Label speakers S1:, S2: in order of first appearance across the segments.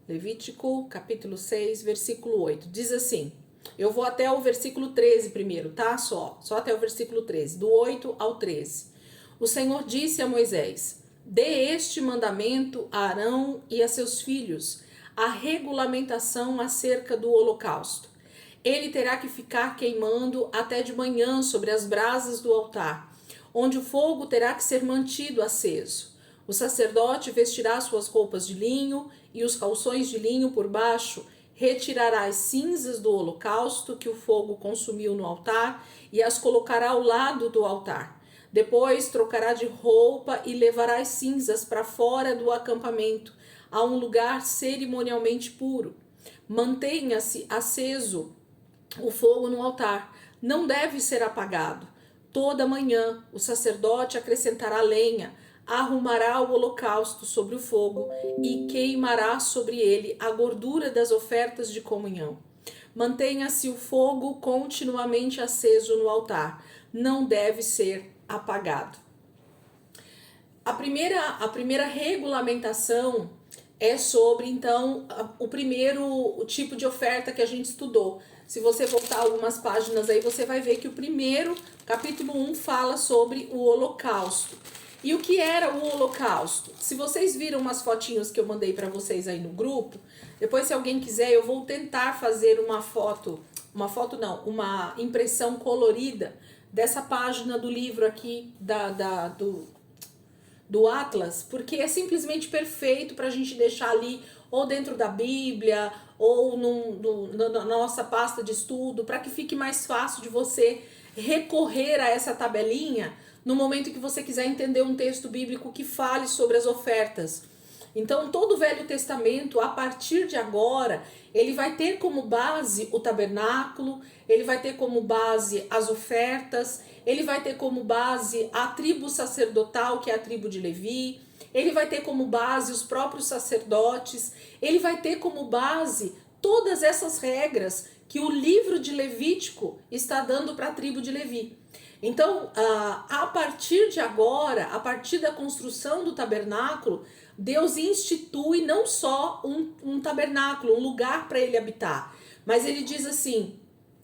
S1: Levítico, capítulo 6, versículo 8. Diz assim, eu vou até o versículo 13 primeiro, tá? Só até o versículo 13, do 8 ao 13. O Senhor disse a Moisés, dê este mandamento a Arão e a seus filhos, a regulamentação acerca do holocausto. Ele terá que ficar queimando até de manhã sobre as brasas do altar, onde o fogo terá que ser mantido aceso. O sacerdote vestirá suas roupas de linho e os calções de linho por baixo, retirará as cinzas do holocausto que o fogo consumiu no altar e as colocará ao lado do altar. Depois trocará de roupa e levará as cinzas para fora do acampamento, a um lugar cerimonialmente puro. Mantenha-se aceso o fogo no altar, não deve ser apagado. Toda manhã o sacerdote acrescentará lenha, arrumará o holocausto sobre o fogo e queimará sobre ele a gordura das ofertas de comunhão. Mantenha-se o fogo continuamente aceso no altar, não deve ser apagado. A primeira regulamentação é sobre, então, o primeiro tipo de oferta que a gente estudou. Se você voltar algumas páginas aí, você vai ver que o primeiro, capítulo 1, fala sobre o holocausto. E o que era o holocausto? Se vocês viram umas fotinhos que eu mandei para vocês aí no grupo, depois se alguém quiser, eu vou tentar fazer uma impressão colorida dessa página do livro aqui, do Atlas, porque é simplesmente perfeito para a gente deixar ali ou dentro da Bíblia ou na nossa pasta de estudo, para que fique mais fácil de você recorrer a essa tabelinha no momento que você quiser entender um texto bíblico que fale sobre as ofertas. Então, todo o Velho Testamento, a partir de agora, ele vai ter como base o tabernáculo, ele vai ter como base as ofertas, ele vai ter como base a tribo sacerdotal, que é a tribo de Levi, ele vai ter como base os próprios sacerdotes, ele vai ter como base todas essas regras que o livro de Levítico está dando para a tribo de Levi. Então, a partir de agora, a partir da construção do tabernáculo, Deus institui não só um tabernáculo, um lugar para ele habitar, mas ele diz assim,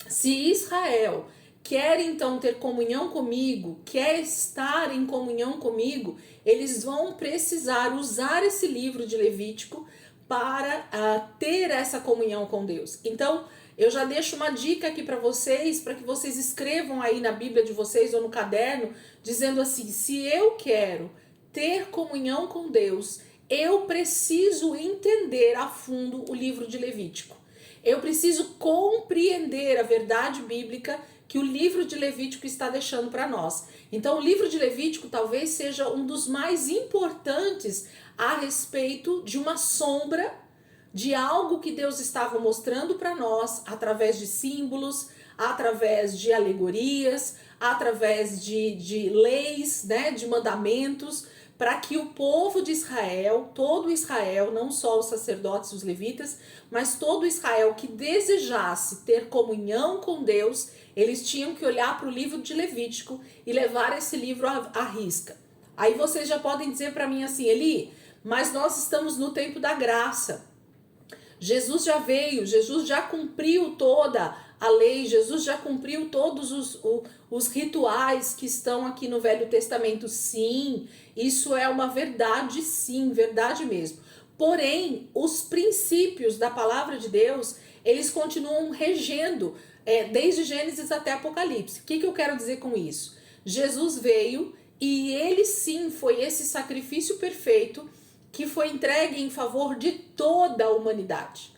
S1: se Israel quer então ter comunhão comigo, quer estar em comunhão comigo, eles vão precisar usar esse livro de Levítico para ter essa comunhão com Deus. Então, eu já deixo uma dica aqui para que vocês escrevam aí na Bíblia de vocês ou no caderno, dizendo assim, se eu quero ter comunhão com Deus, eu preciso entender a fundo o livro de Levítico. Eu preciso compreender a verdade bíblica que o livro de Levítico está deixando para nós. Então, o livro de Levítico talvez seja um dos mais importantes a respeito de uma sombra de algo que Deus estava mostrando para nós através de símbolos, através de alegorias, através de leis, né, de mandamentos, para que o povo de Israel, todo Israel, não só os sacerdotes e os levitas, mas todo Israel que desejasse ter comunhão com Deus, eles tinham que olhar para o livro de Levítico e levar esse livro à risca. Aí vocês já podem dizer para mim assim, Eli, mas nós estamos no tempo da graça. Jesus já veio, Jesus já cumpriu toda a lei, Jesus já cumpriu todos os rituais que estão aqui no Velho Testamento. Sim, isso é uma verdade, sim, verdade mesmo. Porém, os princípios da palavra de Deus, eles continuam regendo desde Gênesis até Apocalipse. O que eu quero dizer com isso? Jesus veio e ele sim foi esse sacrifício perfeito que foi entregue em favor de toda a humanidade.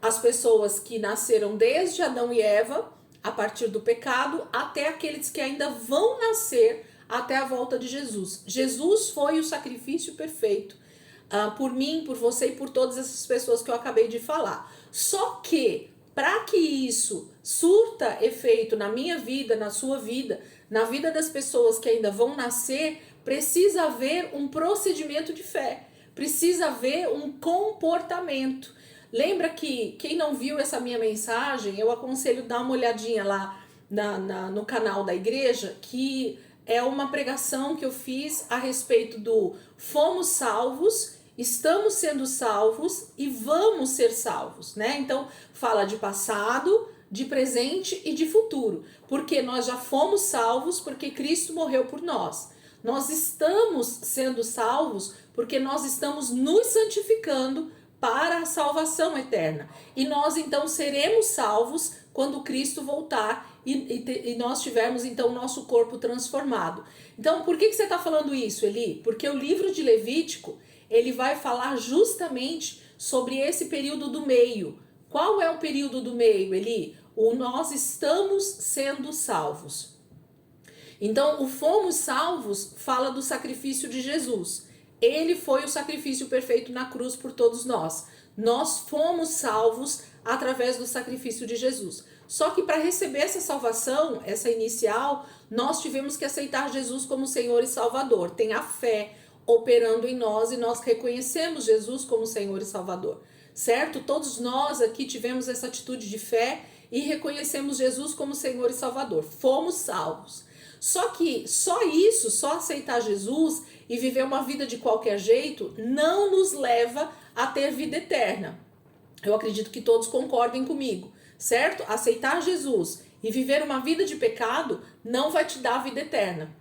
S1: As pessoas que nasceram desde Adão e Eva, a partir do pecado, até aqueles que ainda vão nascer até a volta de Jesus. Jesus foi o sacrifício perfeito por mim, por você e por todas essas pessoas que eu acabei de falar. Só que, para que isso surta efeito na minha vida, na sua vida, na vida das pessoas que ainda vão nascer, precisa haver um procedimento de fé. Precisa haver um comportamento. Lembra que quem não viu essa minha mensagem, eu aconselho dar uma olhadinha lá no canal da igreja, que é uma pregação que eu fiz a respeito do fomos salvos estamos sendo salvos e vamos ser salvos, né? Então, fala de passado, de presente e de futuro, porque nós já fomos salvos porque Cristo morreu por nós. Nós estamos sendo salvos porque nós estamos nos santificando para a salvação eterna. E nós então seremos salvos quando Cristo voltar e nós tivermos então o nosso corpo transformado. Então, por que você está falando isso, Eli? Porque o livro de Levítico, ele vai falar justamente sobre esse período do meio. Qual é o período do meio, Eli? O nós estamos sendo salvos. Então, o fomos salvos fala do sacrifício de Jesus. Ele foi o sacrifício perfeito na cruz por todos nós. Nós fomos salvos através do sacrifício de Jesus. Só que para receber essa salvação, essa inicial, nós tivemos que aceitar Jesus como Senhor e Salvador. Tem a fé operando em nós e nós reconhecemos Jesus como Senhor e Salvador. Certo? Todos nós aqui tivemos essa atitude de fé e reconhecemos Jesus como Senhor e Salvador. Fomos salvos. Só que só isso, só aceitar Jesus e viver uma vida de qualquer jeito, não nos leva a ter vida eterna. Eu acredito que todos concordem comigo, certo? Aceitar Jesus e viver uma vida de pecado não vai te dar vida eterna.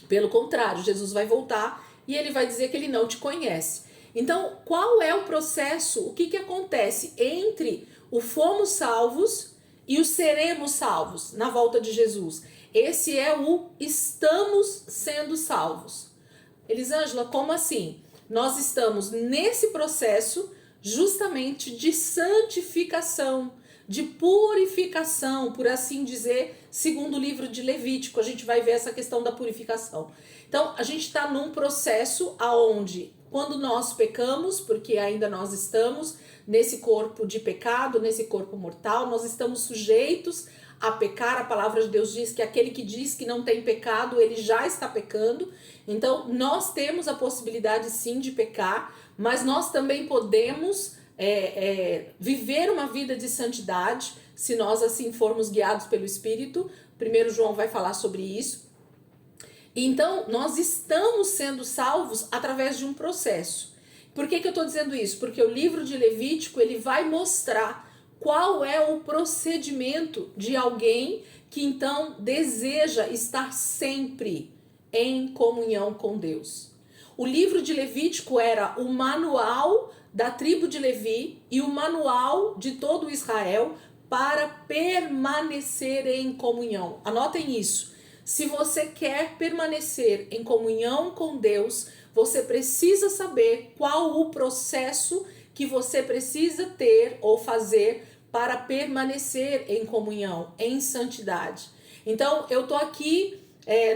S1: Pelo contrário, Jesus vai voltar e ele vai dizer que ele não te conhece. Então, qual é o processo? O que acontece entre o fomos salvos e o seremos salvos na volta de Jesus? Esse é o estamos sendo salvos. Elisângela, como assim? Nós estamos nesse processo justamente de santificação, de purificação, por assim dizer, segundo o livro de Levítico, a gente vai ver essa questão da purificação. Então, a gente está num processo aonde, quando nós pecamos, porque ainda nós estamos nesse corpo de pecado, nesse corpo mortal, nós estamos sujeitos a pecar. A palavra de Deus diz que aquele que diz que não tem pecado, ele já está pecando. Então, nós temos a possibilidade sim de pecar, mas nós também podemos viver uma vida de santidade, se nós assim formos guiados pelo Espírito. 1 João vai falar sobre isso. Então, nós estamos sendo salvos através de um processo. Por que eu estou dizendo isso? Porque o livro de Levítico, ele vai mostrar qual é o procedimento de alguém que então deseja estar sempre em comunhão com Deus. O livro de Levítico era o manual da tribo de Levi e o manual de todo Israel para permanecer em comunhão. Anotem isso. Se você quer permanecer em comunhão com Deus, você precisa saber qual o processo que você precisa ter ou fazer para permanecer em comunhão, em santidade. Então, eu tô aqui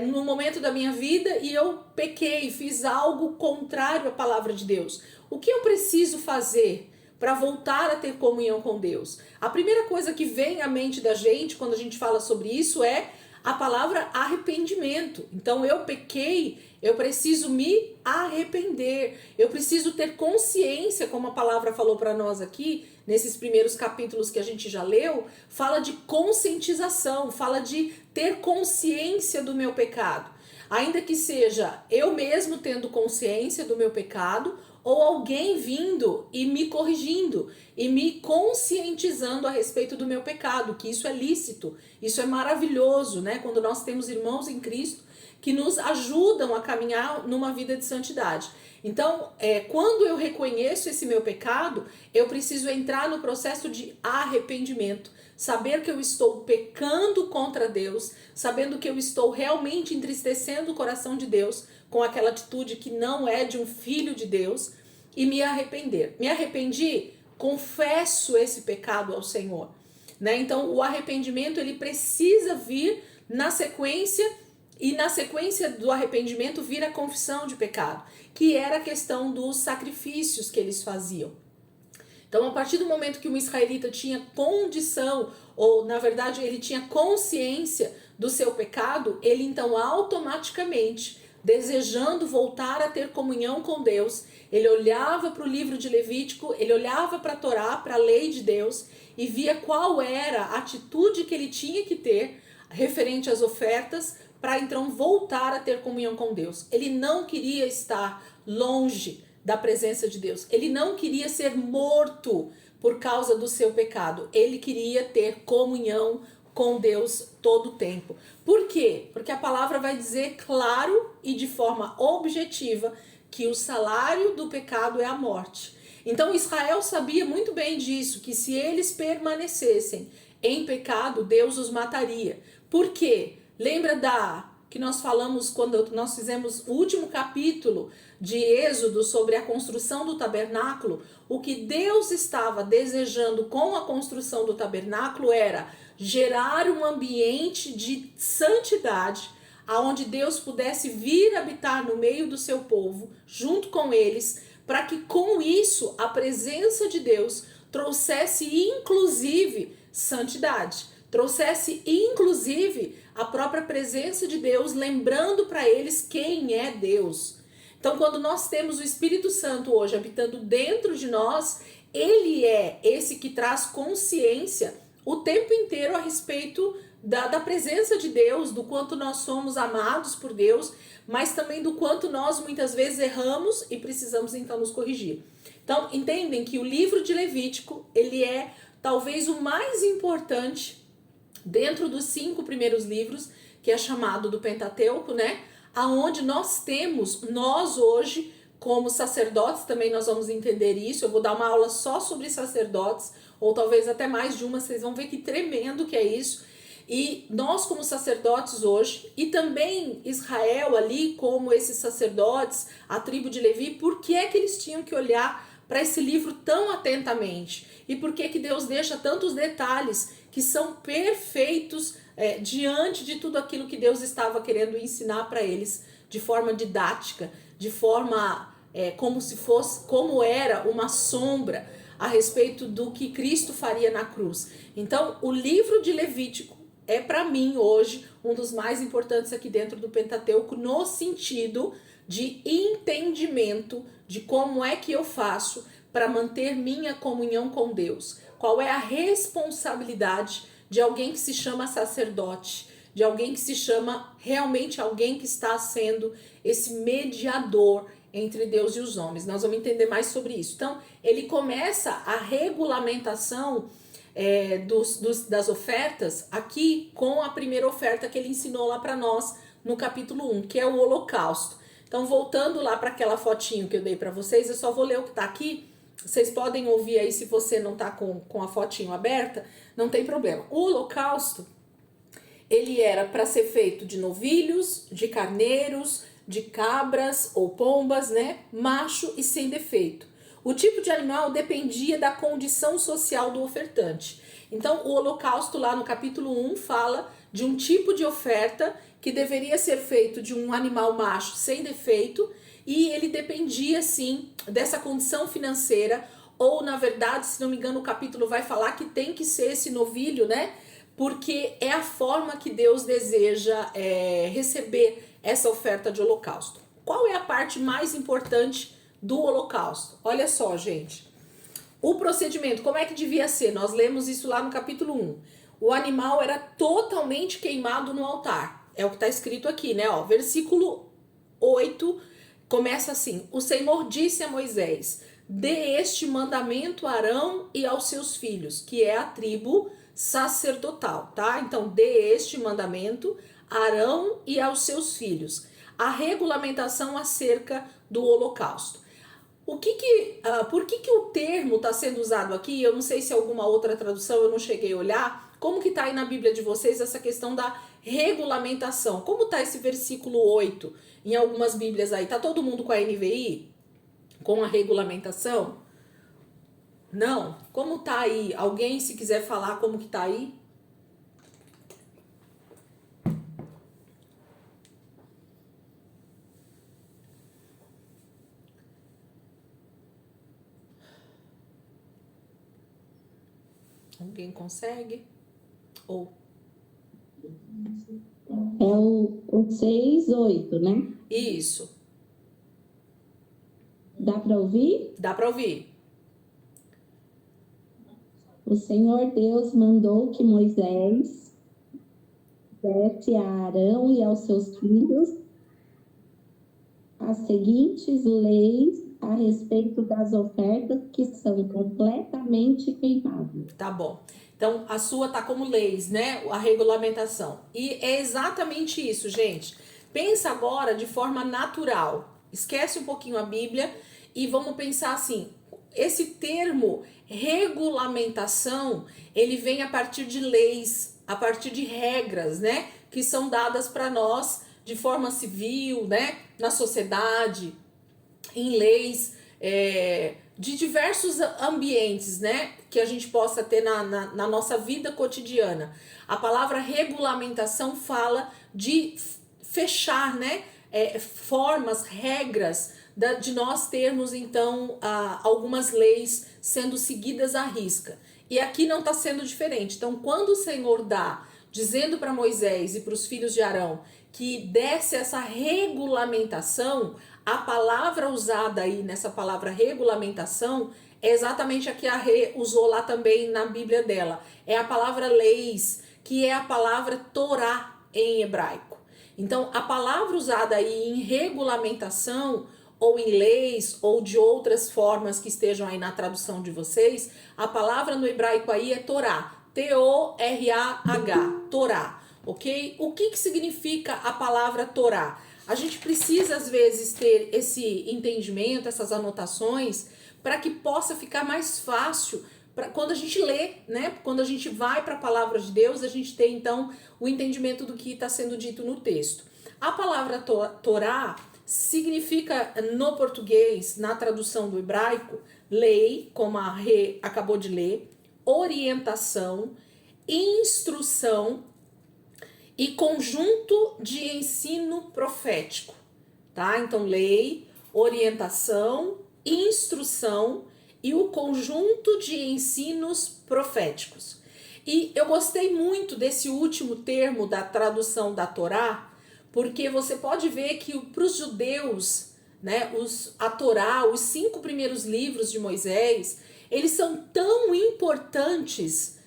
S1: no momento da minha vida e eu pequei, fiz algo contrário à palavra de Deus. O que eu preciso fazer para voltar a ter comunhão com Deus? A primeira coisa que vem à mente da gente quando a gente fala sobre isso é a palavra arrependimento. Então, eu pequei, eu preciso me arrepender, eu preciso ter consciência, como a palavra falou para nós aqui, nesses primeiros capítulos que a gente já leu, fala de conscientização, fala de ter consciência do meu pecado. Ainda que seja eu mesmo tendo consciência do meu pecado, ou alguém vindo e me corrigindo e me conscientizando a respeito do meu pecado, que isso é lícito, isso é maravilhoso, né? Quando nós temos irmãos em Cristo que nos ajudam a caminhar numa vida de santidade. Então, quando eu reconheço esse meu pecado, eu preciso entrar no processo de arrependimento, saber que eu estou pecando contra Deus, sabendo que eu estou realmente entristecendo o coração de Deus com aquela atitude que não é de um filho de Deus, e me arrepender. Me arrependi, confesso esse pecado ao Senhor, né? Então, o arrependimento, ele precisa vir na sequência, e na sequência do arrependimento vir a confissão de pecado, que era a questão dos sacrifícios que eles faziam. Então, a partir do momento que o israelita tinha condição, ou na verdade ele tinha consciência do seu pecado, ele então automaticamente, desejando voltar a ter comunhão com Deus, ele olhava para o livro de Levítico, ele olhava para a Torá, para a lei de Deus, e via qual era a atitude que ele tinha que ter referente às ofertas, para então voltar a ter comunhão com Deus. Ele não queria estar longe da presença de Deus. Ele não queria ser morto por causa do seu pecado. Ele queria ter comunhão com Deus todo o tempo. Por quê? Porque a palavra vai dizer claro e de forma objetiva que o salário do pecado é a morte. Então Israel sabia muito bem disso, que se eles permanecessem em pecado, Deus os mataria. Por quê? Lembra que nós falamos quando nós fizemos o último capítulo de Êxodo sobre a construção do tabernáculo? O que Deus estava desejando com a construção do tabernáculo era gerar um ambiente de santidade, aonde Deus pudesse vir habitar no meio do seu povo, junto com eles, para que com isso a presença de Deus trouxesse inclusive santidade, trouxesse inclusive a própria presença de Deus, lembrando para eles quem é Deus. Então, quando nós temos o Espírito Santo hoje habitando dentro de nós, ele é esse que traz consciência o tempo inteiro a respeito da presença de Deus, do quanto nós somos amados por Deus, mas também do quanto nós muitas vezes erramos e precisamos então nos corrigir. Então, entendem que o livro de Levítico, ele é talvez o mais importante dentro dos 5 primeiros livros, que é chamado do Pentateuco, né? Aonde nós temos, nós hoje, como sacerdotes, também nós vamos entender isso. Eu vou dar uma aula só sobre sacerdotes, ou talvez até mais de uma, vocês vão ver que tremendo que é isso. E nós como sacerdotes hoje, e também Israel ali como esses sacerdotes, a tribo de Levi, por que é que eles tinham que olhar para esse livro tão atentamente? E por que que Deus deixa tantos detalhes que são perfeitos diante de tudo aquilo que Deus estava querendo ensinar para eles de forma didática, de forma como se fosse, como era uma sombra a respeito do que Cristo faria na cruz. Então, o livro de Levítico é para mim hoje um dos mais importantes aqui dentro do Pentateuco, no sentido de entendimento de como é que eu faço para manter minha comunhão com Deus. Qual é a responsabilidade de alguém que se chama sacerdote, de alguém que se chama realmente alguém que está sendo esse mediador entre Deus e os homens. Nós vamos entender mais sobre isso. Então, ele começa a regulamentação das ofertas aqui com a primeira oferta que ele ensinou lá para nós no capítulo 1, que é o holocausto. Então, voltando lá para aquela fotinho que eu dei para vocês, eu só vou ler o que está aqui. Vocês podem ouvir aí se você não está com a fotinho aberta, não tem problema. O holocausto, ele era para ser feito de novilhos, de carneiros, de cabras ou pombas, né? Macho e sem defeito. O tipo de animal dependia da condição social do ofertante. Então, o holocausto lá no capítulo 1 fala de um tipo de oferta que deveria ser feito de um animal macho sem defeito, e ele dependia, sim, dessa condição financeira, ou, na verdade, se não me engano, o capítulo vai falar que tem que ser esse novilho, né? Porque é a forma que Deus deseja receber essa oferta de holocausto. Qual é a parte mais importante do holocausto? Olha só, gente. O procedimento, como é que devia ser? Nós lemos isso lá no capítulo 1. O animal era totalmente queimado no altar. É o que está escrito aqui, né? Ó, versículo 8 começa assim: o Senhor disse a Moisés: dê este mandamento a Arão e aos seus filhos, que é a tribo sacerdotal, tá? Então, dê este mandamento a Arão e aos seus filhos. A regulamentação acerca do holocausto. Por que o termo está sendo usado aqui? Eu não sei se é alguma outra tradução, eu não cheguei a olhar. Como que está aí na Bíblia de vocês essa questão da regulamentação? Como está esse versículo 8 em algumas Bíblias aí? Tá todo mundo com a NVI? Com a regulamentação? Não? Como tá aí? Alguém, se quiser falar como que tá aí? Alguém consegue? Ou...
S2: É o 6:8, né?
S1: Isso.
S2: Dá para ouvir?
S1: Dá para ouvir.
S2: O Senhor Deus mandou que Moisés desse a Arão e aos seus filhos as seguintes leis a respeito das ofertas que são completamente queimadas.
S1: Tá bom. Então, a sua tá como leis, né? A regulamentação. E é exatamente isso, gente. Pensa agora de forma natural. Esquece um pouquinho a Bíblia e vamos pensar assim. Esse termo regulamentação, ele vem a partir de leis, a partir de regras, né? Que são dadas para nós de forma civil, né? Na sociedade, em leis, de diversos ambientes, né, que a gente possa ter na nossa vida cotidiana. A palavra regulamentação fala de fechar, né, formas, regras, de nós termos, então, algumas leis sendo seguidas à risca. E aqui não está sendo diferente. Então, quando o Senhor dá, dizendo para Moisés e para os filhos de Arão que desse essa regulamentação, a palavra usada aí nessa palavra regulamentação é exatamente a que a Rê usou lá também na Bíblia dela. É a palavra leis, que é a palavra Torá em hebraico. Então, a palavra usada aí em regulamentação, ou em leis, ou de outras formas que estejam aí na tradução de vocês, a palavra no hebraico aí é Torá. T-O-R-A-H, Torá, ok? O que significa a palavra Torá? A gente precisa, às vezes, ter esse entendimento, essas anotações, para que possa ficar mais fácil quando a gente lê, né? Quando a gente vai para a palavra de Deus, a gente tem, então, o entendimento do que está sendo dito no texto. A palavra Torá significa, no português, na tradução do hebraico, lei, como a Rê acabou de ler, orientação, instrução e conjunto de ensino profético, tá? Então, lei, orientação, instrução e o conjunto de ensinos proféticos. E eu gostei muito desse último termo da tradução da Torá, porque você pode ver que para os judeus, né, a Torá, os 5 primeiros livros de Moisés, eles são tão importantes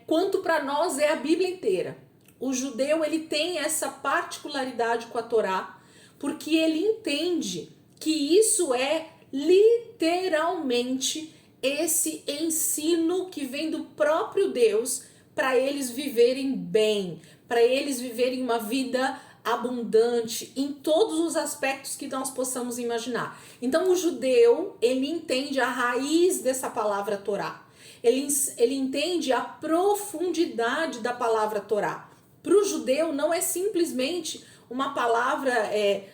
S1: quanto para nós é a Bíblia inteira. O judeu, ele tem essa particularidade com a Torá, porque ele entende que isso é literalmente esse ensino que vem do próprio Deus para eles viverem bem, para eles viverem uma vida abundante em todos os aspectos que nós possamos imaginar. Então o judeu, ele entende a raiz dessa palavra Torá. Ele entende a profundidade da palavra Torá. Para o judeu não é simplesmente uma palavra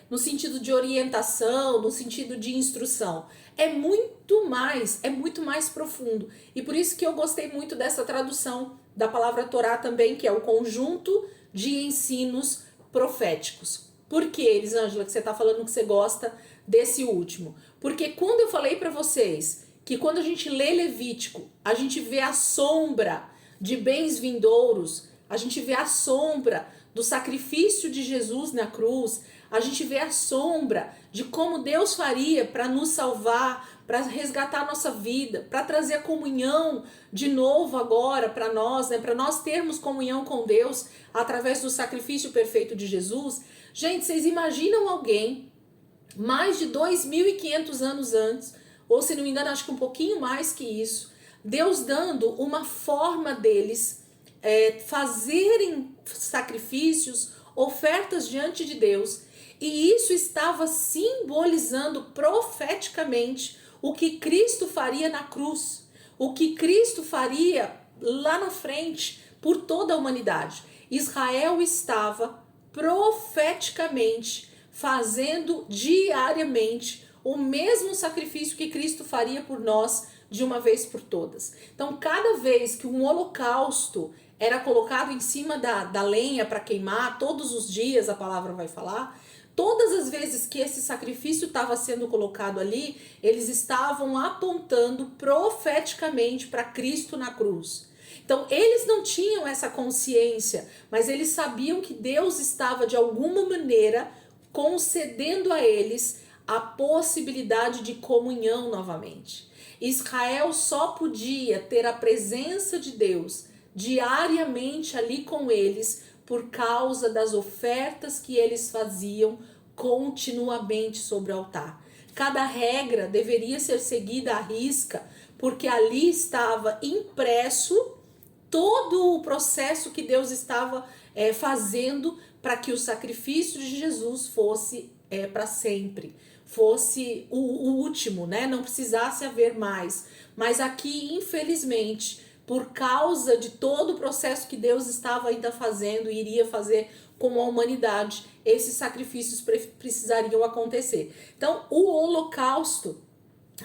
S1: no sentido de orientação, no sentido de instrução. É muito mais profundo. E por isso que eu gostei muito dessa tradução da palavra Torá também, que é o conjunto de ensinos proféticos. Por que, Elisângela, que você está falando que você gosta desse último? Porque quando eu falei para vocês que quando a gente lê Levítico, a gente vê a sombra de bens vindouros, a gente vê a sombra do sacrifício de Jesus na cruz, a gente vê a sombra de como Deus faria para nos salvar, para resgatar a nossa vida, para trazer a comunhão de novo agora para nós, né? Para nós termos comunhão com Deus através do sacrifício perfeito de Jesus. Gente, vocês imaginam alguém mais de 2.500 anos antes, ou se não me engano, acho que um pouquinho mais que isso, Deus dando uma forma deles fazerem sacrifícios, ofertas diante de Deus, e isso estava simbolizando profeticamente o que Cristo faria na cruz, o que Cristo faria lá na frente por toda a humanidade. Israel estava profeticamente fazendo diariamente o mesmo sacrifício que Cristo faria por nós de uma vez por todas. Então, cada vez que um holocausto era colocado em cima da lenha para queimar, todos os dias a palavra vai falar, todas as vezes que esse sacrifício estava sendo colocado ali, eles estavam apontando profeticamente para Cristo na cruz. Então, eles não tinham essa consciência, mas eles sabiam que Deus estava, de alguma maneira, concedendo a eles a possibilidade de comunhão novamente. Israel só podia ter a presença de Deus diariamente ali com eles por causa das ofertas que eles faziam continuamente sobre o altar. cada regra deveria ser seguida à risca, porque ali estava impresso todo o processo que Deus estava fazendo para que o sacrifício de Jesus fosse para sempre, fosse o último, né? Não precisasse haver mais. Mas aqui, infelizmente, por causa de todo o processo que Deus estava ainda fazendo e iria fazer com a humanidade, esses sacrifícios precisariam acontecer. Então, o holocausto,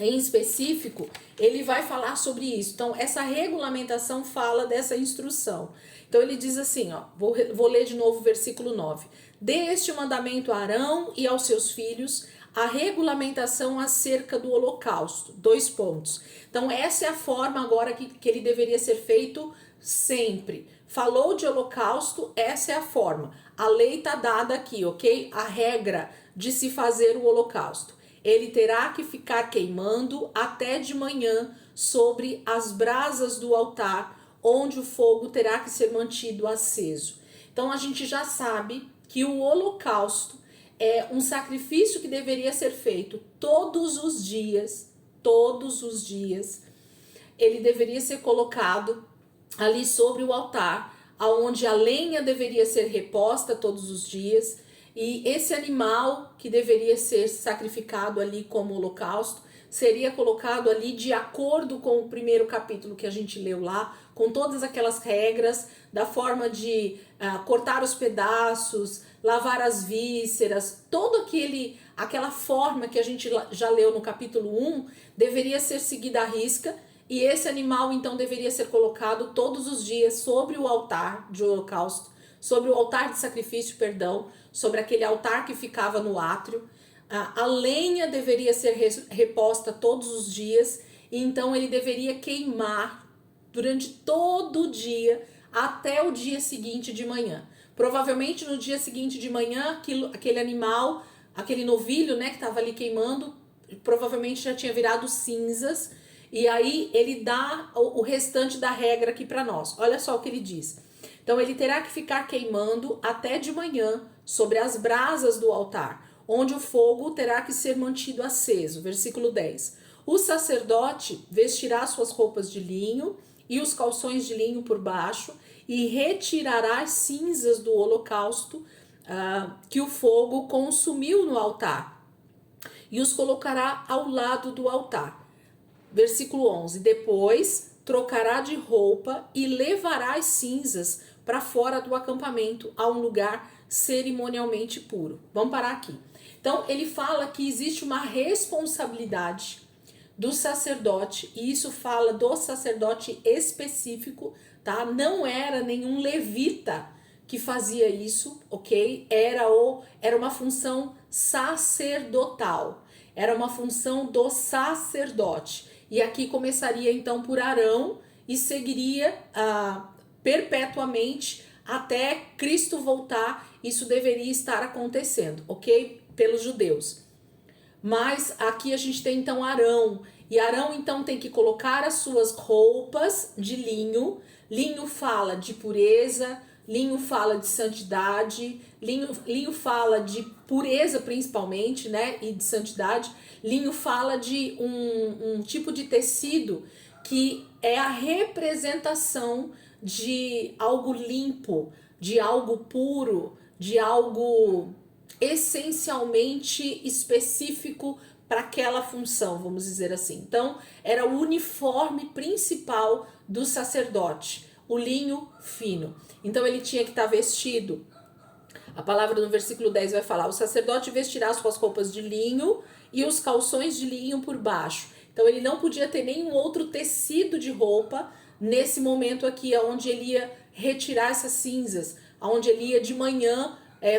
S1: em específico, ele vai falar sobre isso. Então, essa regulamentação fala dessa instrução. Então, ele diz assim, ó, vou ler de novo o versículo 9. Dê este mandamento a Arão e aos seus filhos, a regulamentação acerca do holocausto. 2 pontos. Então, essa é a forma agora que ele deveria ser feito sempre. Falou de holocausto, essa é a forma. A lei está dada aqui, ok? A regra de se fazer o holocausto. Ele terá que ficar queimando até de manhã sobre as brasas do altar, onde o fogo terá que ser mantido aceso. Então a gente já sabe que o holocausto é um sacrifício que deveria ser feito todos os dias, ele deveria ser colocado ali sobre o altar, onde a lenha deveria ser reposta todos os dias. E esse animal que deveria ser sacrificado ali como holocausto seria colocado ali de acordo com o primeiro capítulo que a gente leu lá, com todas aquelas regras da forma de cortar os pedaços, lavar as vísceras, aquela forma que a gente já leu no capítulo 1 deveria ser seguida à risca. E esse animal então deveria ser colocado todos os dias sobre o altar de holocausto, sobre o altar de sacrifício, sobre aquele altar que ficava no átrio. A lenha deveria ser reposta todos os dias, e então ele deveria queimar durante todo o dia até o dia seguinte de manhã. Provavelmente no dia seguinte de manhã, aquele animal, aquele novilho, né, que estava ali queimando, provavelmente já tinha virado cinzas, e aí ele dá o restante da regra aqui para nós. Olha só o que ele diz. Então ele terá que ficar queimando até de manhã sobre as brasas do altar, onde o fogo terá que ser mantido aceso. Versículo 10. O sacerdote vestirá suas roupas de linho e os calções de linho por baixo e retirará as cinzas do holocausto que o fogo consumiu no altar e os colocará ao lado do altar. Versículo 11. Depois trocará de roupa e levará as cinzas para fora do acampamento, a um lugar cerimonialmente puro. Vamos parar aqui. Então, ele fala que existe uma responsabilidade do sacerdote, e isso fala do sacerdote específico, tá? Não era nenhum levita que fazia isso, ok? Era uma função sacerdotal, era uma função do sacerdote. E aqui começaria então por Arão e seguiria perpetuamente até Cristo voltar. Isso deveria estar acontecendo, ok? Pelos judeus. Mas aqui a gente tem então Arão. E Arão então tem que colocar as suas roupas de linho. Linho fala de pureza, linho fala de santidade, linho fala de pureza principalmente, né? E de santidade. Linho fala de um tipo de tecido que é a representação de algo limpo, de algo puro, de algo essencialmente específico para aquela função, vamos dizer assim. Então, era o uniforme principal do sacerdote, o linho fino. Então, ele tinha que estar vestido. A palavra no versículo 10 vai falar: o sacerdote vestirá suas roupas de linho e os calções de linho por baixo. Então, ele não podia ter nenhum outro tecido de roupa nesse momento aqui, onde ele ia retirar essas cinzas, onde ele ia de manhã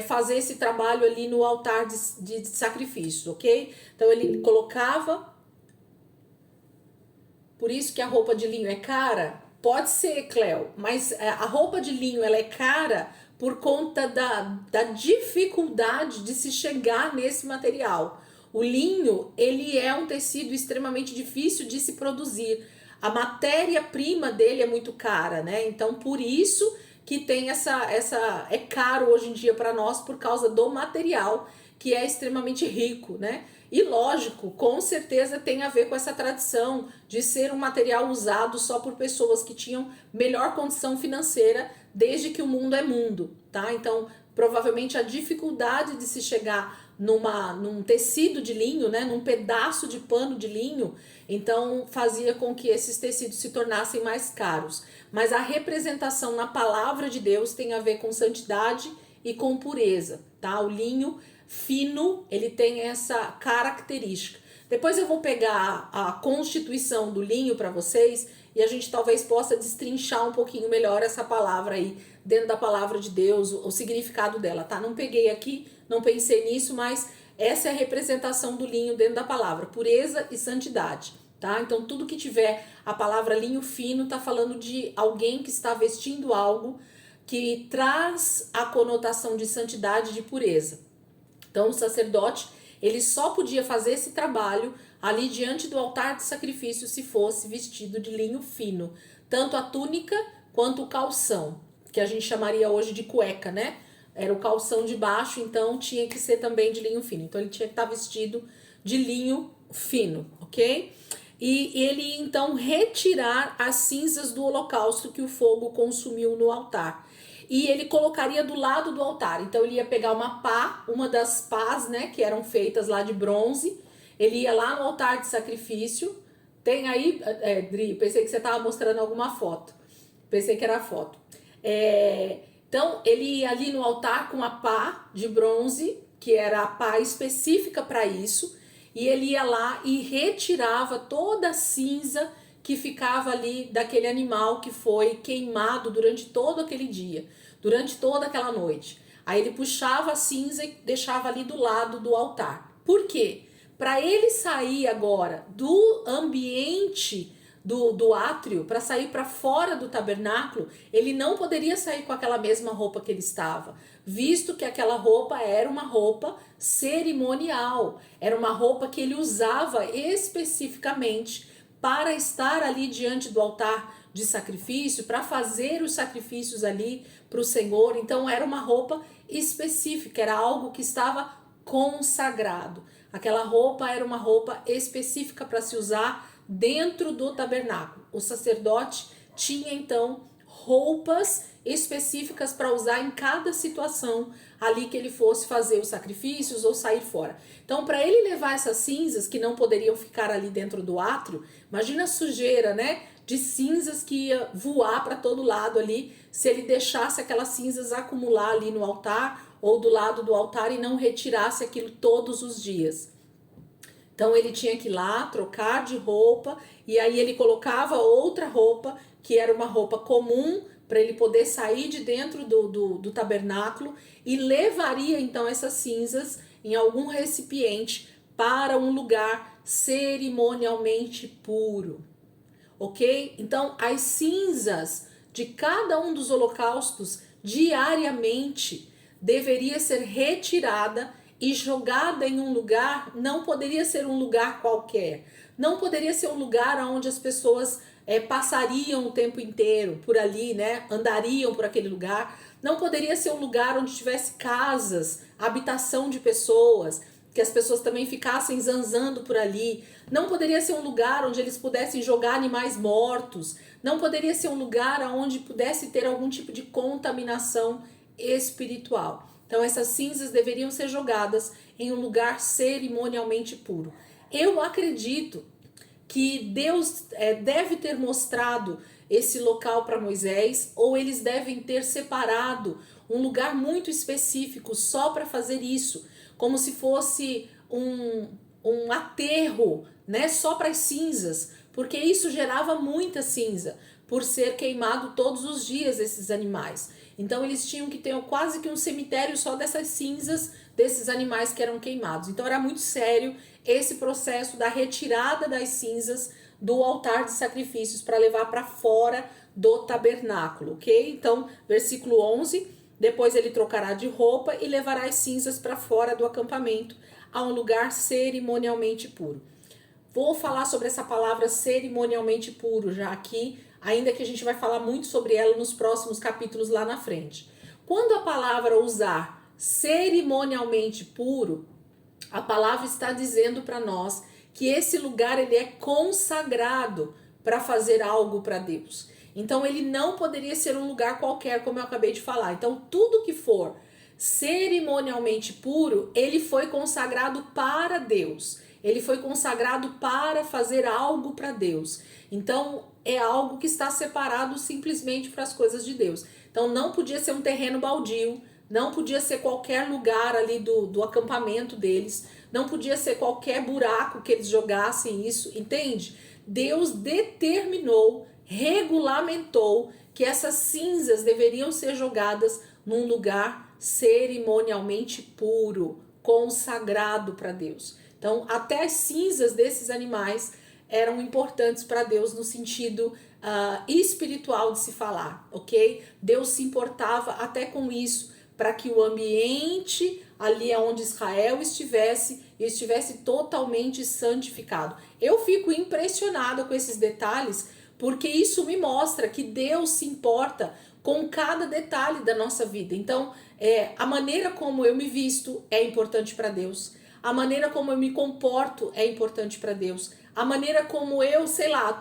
S1: fazer esse trabalho ali no altar de sacrifício, ok? Então ele colocava. Por isso que a roupa de linho é cara? Pode ser, Cléo, mas a roupa de linho ela é cara por conta da dificuldade de se chegar nesse material. O linho, ele é um tecido extremamente difícil de se produzir. A matéria-prima dele é muito cara, né? Então, por isso que tem é caro hoje em dia para nós por causa do material que é extremamente rico, né? E lógico, com certeza tem a ver com essa tradição de ser um material usado só por pessoas que tinham melhor condição financeira desde que o mundo é mundo, tá? Então, provavelmente a dificuldade de se chegar num tecido de linho, né, num pedaço de pano de linho, então fazia com que esses tecidos se tornassem mais caros. Mas a representação na palavra de Deus tem a ver com santidade e com pureza, tá? O linho fino, ele tem essa característica. Depois eu vou pegar a constituição do linho para vocês e a gente talvez possa destrinchar um pouquinho melhor essa palavra aí, dentro da palavra de Deus, o significado dela, tá? Não peguei aqui, não pensei nisso, mas essa é a representação do linho dentro da palavra, pureza e santidade, tá? Então tudo que tiver a palavra linho fino tá falando de alguém que está vestindo algo que traz a conotação de santidade e de pureza. Então o sacerdote, ele só podia fazer esse trabalho ali diante do altar de sacrifício se fosse vestido de linho fino, tanto a túnica quanto o calção, que a gente chamaria hoje de cueca, né? Era o calção de baixo, então tinha que ser também de linho fino. Então ele tinha que estar vestido de linho fino, ok? E ele então retirar as cinzas do holocausto que o fogo consumiu no altar. E ele colocaria do lado do altar. Então ele ia pegar uma pá, uma das pás, né, que eram feitas lá de bronze. Ele ia lá no altar de sacrifício. Tem aí, Dri, pensei que você estava mostrando alguma foto. Pensei que era foto. Então ele ia ali no altar com a pá de bronze, que era a pá específica para isso. E ele ia lá e retirava toda a cinza que ficava ali daquele animal que foi queimado durante todo aquele dia, durante toda aquela noite. Aí ele puxava a cinza e deixava ali do lado do altar. Por quê? Para ele sair agora do ambiente do átrio, para sair para fora do tabernáculo, ele não poderia sair com aquela mesma roupa que ele estava, visto que aquela roupa era uma roupa cerimonial, era uma roupa que ele usava especificamente para estar ali diante do altar de sacrifício, para fazer os sacrifícios ali para o Senhor. Então era uma roupa específica, era algo que estava consagrado. Aquela roupa era uma roupa específica para se usar dentro do tabernáculo. O sacerdote tinha então roupas específicas para usar em cada situação ali que ele fosse fazer os sacrifícios ou sair fora. Então, para ele levar essas cinzas que não poderiam ficar ali dentro do átrio, imagina a sujeira, né, de cinzas que ia voar para todo lado ali, se ele deixasse aquelas cinzas acumular ali no altar ou do lado do altar e não retirasse aquilo todos os dias. Então ele tinha que ir lá, trocar de roupa, e aí ele colocava outra roupa, que era uma roupa comum, para ele poder sair de dentro do tabernáculo, e levaria então essas cinzas em algum recipiente para um lugar cerimonialmente puro, ok? Então as cinzas de cada um dos holocaustos diariamente deveria ser retirada e jogada em um lugar. Não poderia ser um lugar qualquer, não poderia ser um lugar onde as pessoas passariam o tempo inteiro por ali, né? Andariam por aquele lugar. Não poderia ser um lugar onde tivesse casas, habitação de pessoas, que as pessoas também ficassem zanzando por ali. Não poderia ser um lugar onde eles pudessem jogar animais mortos. Não poderia ser um lugar onde pudesse ter algum tipo de contaminação espiritual. Então essas cinzas deveriam ser jogadas em um lugar cerimonialmente puro. Eu acredito que Deus deve ter mostrado esse local para Moisés, ou eles devem ter separado um lugar muito específico só para fazer isso, como se fosse um aterro, né, só para as cinzas, porque isso gerava muita cinza, por ser queimado todos os dias esses animais. Então eles tinham que ter quase que um cemitério só dessas cinzas desses animais que eram queimados. Então era muito sério esse processo da retirada das cinzas do altar de sacrifícios para levar para fora do tabernáculo, ok? Então, versículo 11, depois ele trocará de roupa e levará as cinzas para fora do acampamento, a um lugar cerimonialmente puro. Vou falar sobre essa palavra cerimonialmente puro já aqui, ainda que a gente vai falar muito sobre ela nos próximos capítulos lá na frente. Quando a palavra usar cerimonialmente puro, a palavra está dizendo para nós que esse lugar ele é consagrado para fazer algo para Deus. Então ele não poderia ser um lugar qualquer, como eu acabei de falar. Então tudo que for cerimonialmente puro, ele foi consagrado para Deus. Ele foi consagrado para fazer algo para Deus. Então é algo que está separado simplesmente para as coisas de Deus. Então não podia ser um terreno baldio, não podia ser qualquer lugar ali do acampamento deles, não podia ser qualquer buraco que eles jogassem isso, entende? Deus determinou, regulamentou que essas cinzas deveriam ser jogadas num lugar cerimonialmente puro, consagrado para Deus. Então, até as cinzas desses animais eram importantes para Deus no sentido espiritual de se falar, ok? Deus se importava até com isso, para que o ambiente ali onde Israel estivesse totalmente santificado. Eu fico impressionada com esses detalhes, porque isso me mostra que Deus se importa com cada detalhe da nossa vida. Então, a maneira como eu me visto é importante para Deus. A maneira como eu me comporto é importante para Deus. A maneira como eu,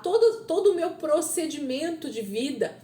S1: todo o meu procedimento de vida,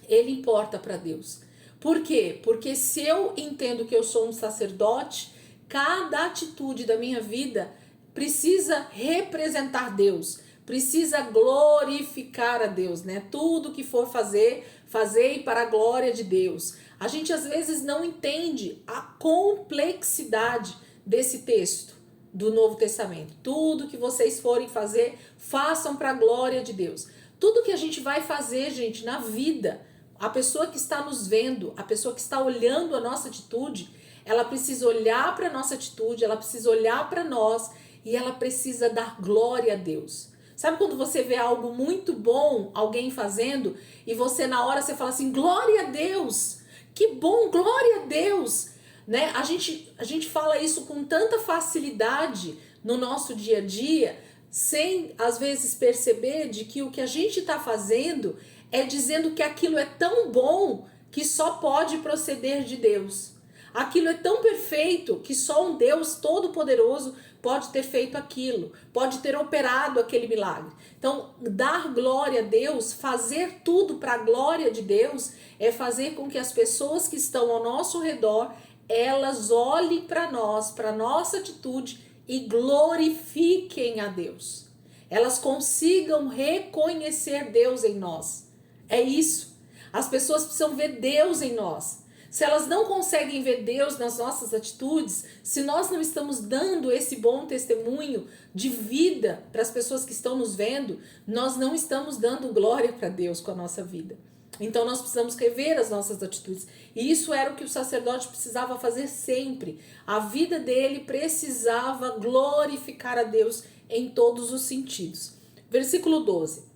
S1: ele importa para Deus. Por quê? Porque se eu entendo que eu sou um sacerdote, cada atitude da minha vida precisa representar Deus, precisa glorificar a Deus, né? Tudo que for fazer, fazei para a glória de Deus. A gente às vezes não entende a complexidade desse texto do Novo Testamento. Tudo que vocês forem fazer, façam para a glória de Deus. Tudo que a gente vai fazer, gente, na vida, a pessoa que está nos vendo, a pessoa que está olhando a nossa atitude, ela precisa olhar para a nossa atitude, ela precisa olhar para nós e ela precisa dar glória a Deus. Sabe quando você vê algo muito bom, alguém fazendo, e você na hora você fala assim, glória a Deus, que bom, glória a Deus, né? A gente fala isso com tanta facilidade no nosso dia a dia, sem às vezes perceber de que o que a gente está fazendo é dizendo que aquilo é tão bom que só pode proceder de Deus. Aquilo é tão perfeito que só um Deus todo-poderoso pode ter feito aquilo, pode ter operado aquele milagre. Então, dar glória a Deus, fazer tudo para a glória de Deus, é fazer com que as pessoas que estão ao nosso redor, elas olhem para nós, para nossa atitude e glorifiquem a Deus. Elas consigam reconhecer Deus em nós. É isso. As pessoas precisam ver Deus em nós. Se elas não conseguem ver Deus nas nossas atitudes, se nós não estamos dando esse bom testemunho de vida para as pessoas que estão nos vendo, nós não estamos dando glória para Deus com a nossa vida. Então nós precisamos rever as nossas atitudes. E isso era o que o sacerdote precisava fazer sempre. A vida dele precisava glorificar a Deus em todos os sentidos. Versículo 12.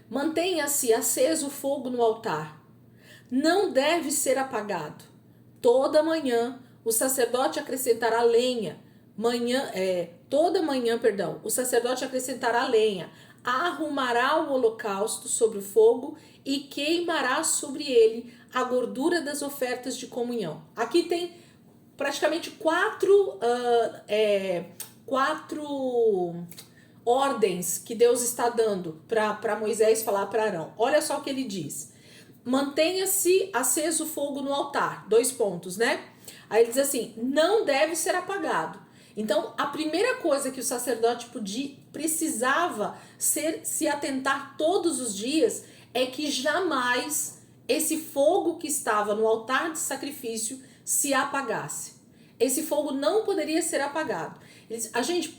S1: Mantenha-se aceso o fogo no altar. Não deve ser apagado. Toda manhã o sacerdote acrescentará lenha. Toda manhã, o sacerdote acrescentará lenha. Arrumará o holocausto sobre o fogo e queimará sobre ele a gordura das ofertas de comunhão. Aqui tem praticamente quatro ordens que Deus está dando para Moisés falar para Arão. Olha só o que ele diz. Mantenha-se aceso o fogo no altar. 2 pontos, né? Aí ele diz assim, não deve ser apagado. Então, a primeira coisa que o sacerdote precisava se atentar todos os dias é que jamais esse fogo que estava no altar de sacrifício se apagasse. Esse fogo não poderia ser apagado.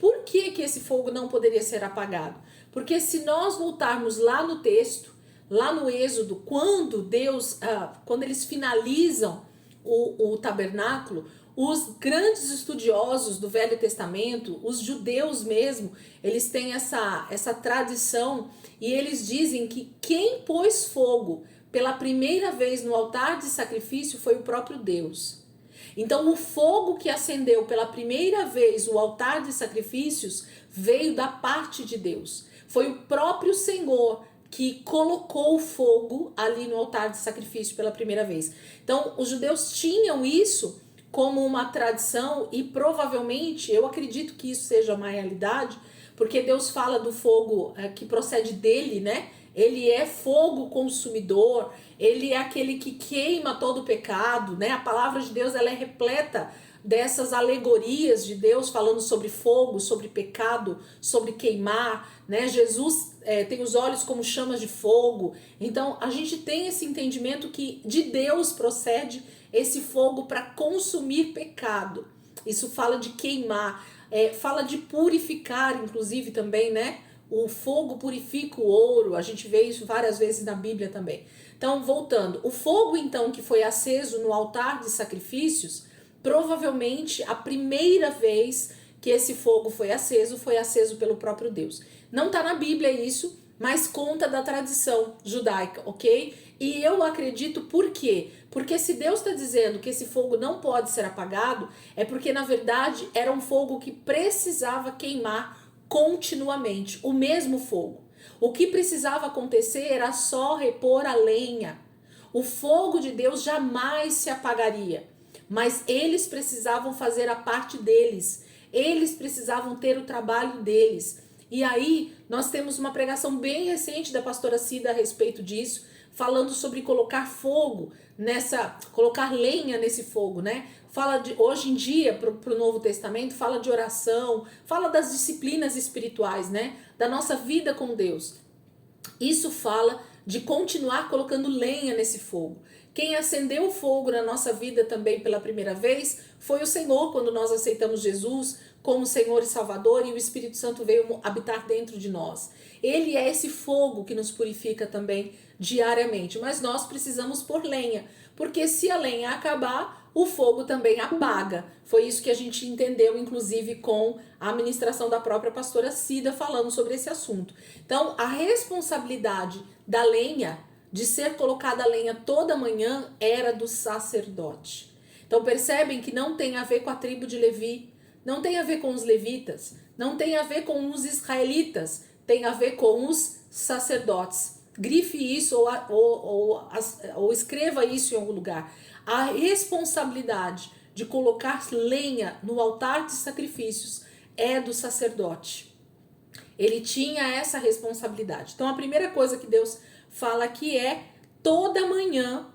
S1: Por que esse fogo não poderia ser apagado? Porque se nós voltarmos lá no texto, lá no Êxodo, quando eles finalizam o tabernáculo, os grandes estudiosos do Velho Testamento, os judeus mesmo, eles têm essa tradição e eles dizem que quem pôs fogo pela primeira vez no altar de sacrifício foi o próprio Deus. Então o fogo que acendeu pela primeira vez o altar de sacrifícios veio da parte de Deus. Foi o próprio Senhor que colocou o fogo ali no altar de sacrifício pela primeira vez. Então, os judeus tinham isso como uma tradição e provavelmente, eu acredito que isso seja uma realidade, porque Deus fala do fogo que procede dele, né? Ele é fogo consumidor, ele é aquele que queima todo o pecado, né? A palavra de Deus, ela é repleta dessas alegorias de Deus falando sobre fogo, sobre pecado, sobre queimar, né? Jesus tem os olhos como chamas de fogo. Então a gente tem esse entendimento que de Deus procede esse fogo para consumir pecado. Isso fala de queimar, fala de purificar, inclusive também, né? O fogo purifica o ouro, a gente vê isso várias vezes na Bíblia também. Então, voltando, o fogo então que foi aceso no altar de sacrifícios, provavelmente a primeira vez que esse fogo foi aceso pelo próprio Deus. Não está na Bíblia isso, mas conta da tradição judaica, ok? E eu acredito por quê? Porque se Deus está dizendo que esse fogo não pode ser apagado, é porque na verdade era um fogo que precisava queimar continuamente, o mesmo fogo. O que precisava acontecer era só repor a lenha. O fogo de Deus jamais se apagaria, mas eles precisavam fazer a parte deles, eles precisavam ter o trabalho deles. E aí nós temos uma pregação bem recente da pastora Cida a respeito disso, falando sobre colocar fogo colocar lenha nesse fogo, né? Fala de, hoje em dia, pro Novo Testamento, fala de oração, fala das disciplinas espirituais, né? Da nossa vida com Deus. Isso fala de continuar colocando lenha nesse fogo. Quem acendeu o fogo na nossa vida também pela primeira vez foi o Senhor, quando nós aceitamos Jesus como Senhor e Salvador e o Espírito Santo veio habitar dentro de nós. Ele é esse fogo que nos purifica também diariamente, mas nós precisamos pôr lenha, porque se a lenha acabar, o fogo também apaga. Foi isso que a gente entendeu, inclusive, com a ministração da própria pastora Cida falando sobre esse assunto. Então, a responsabilidade da lenha, de ser colocada a lenha toda manhã, era do sacerdote. Então, percebem que não tem a ver com a tribo de Levi, não tem a ver com os levitas, não tem a ver com os israelitas, tem a ver com os sacerdotes. Grife isso ou escreva isso em algum lugar. A responsabilidade de colocar lenha no altar de sacrifícios é do sacerdote. Ele tinha essa responsabilidade. Então a primeira coisa que Deus fala aqui é: toda manhã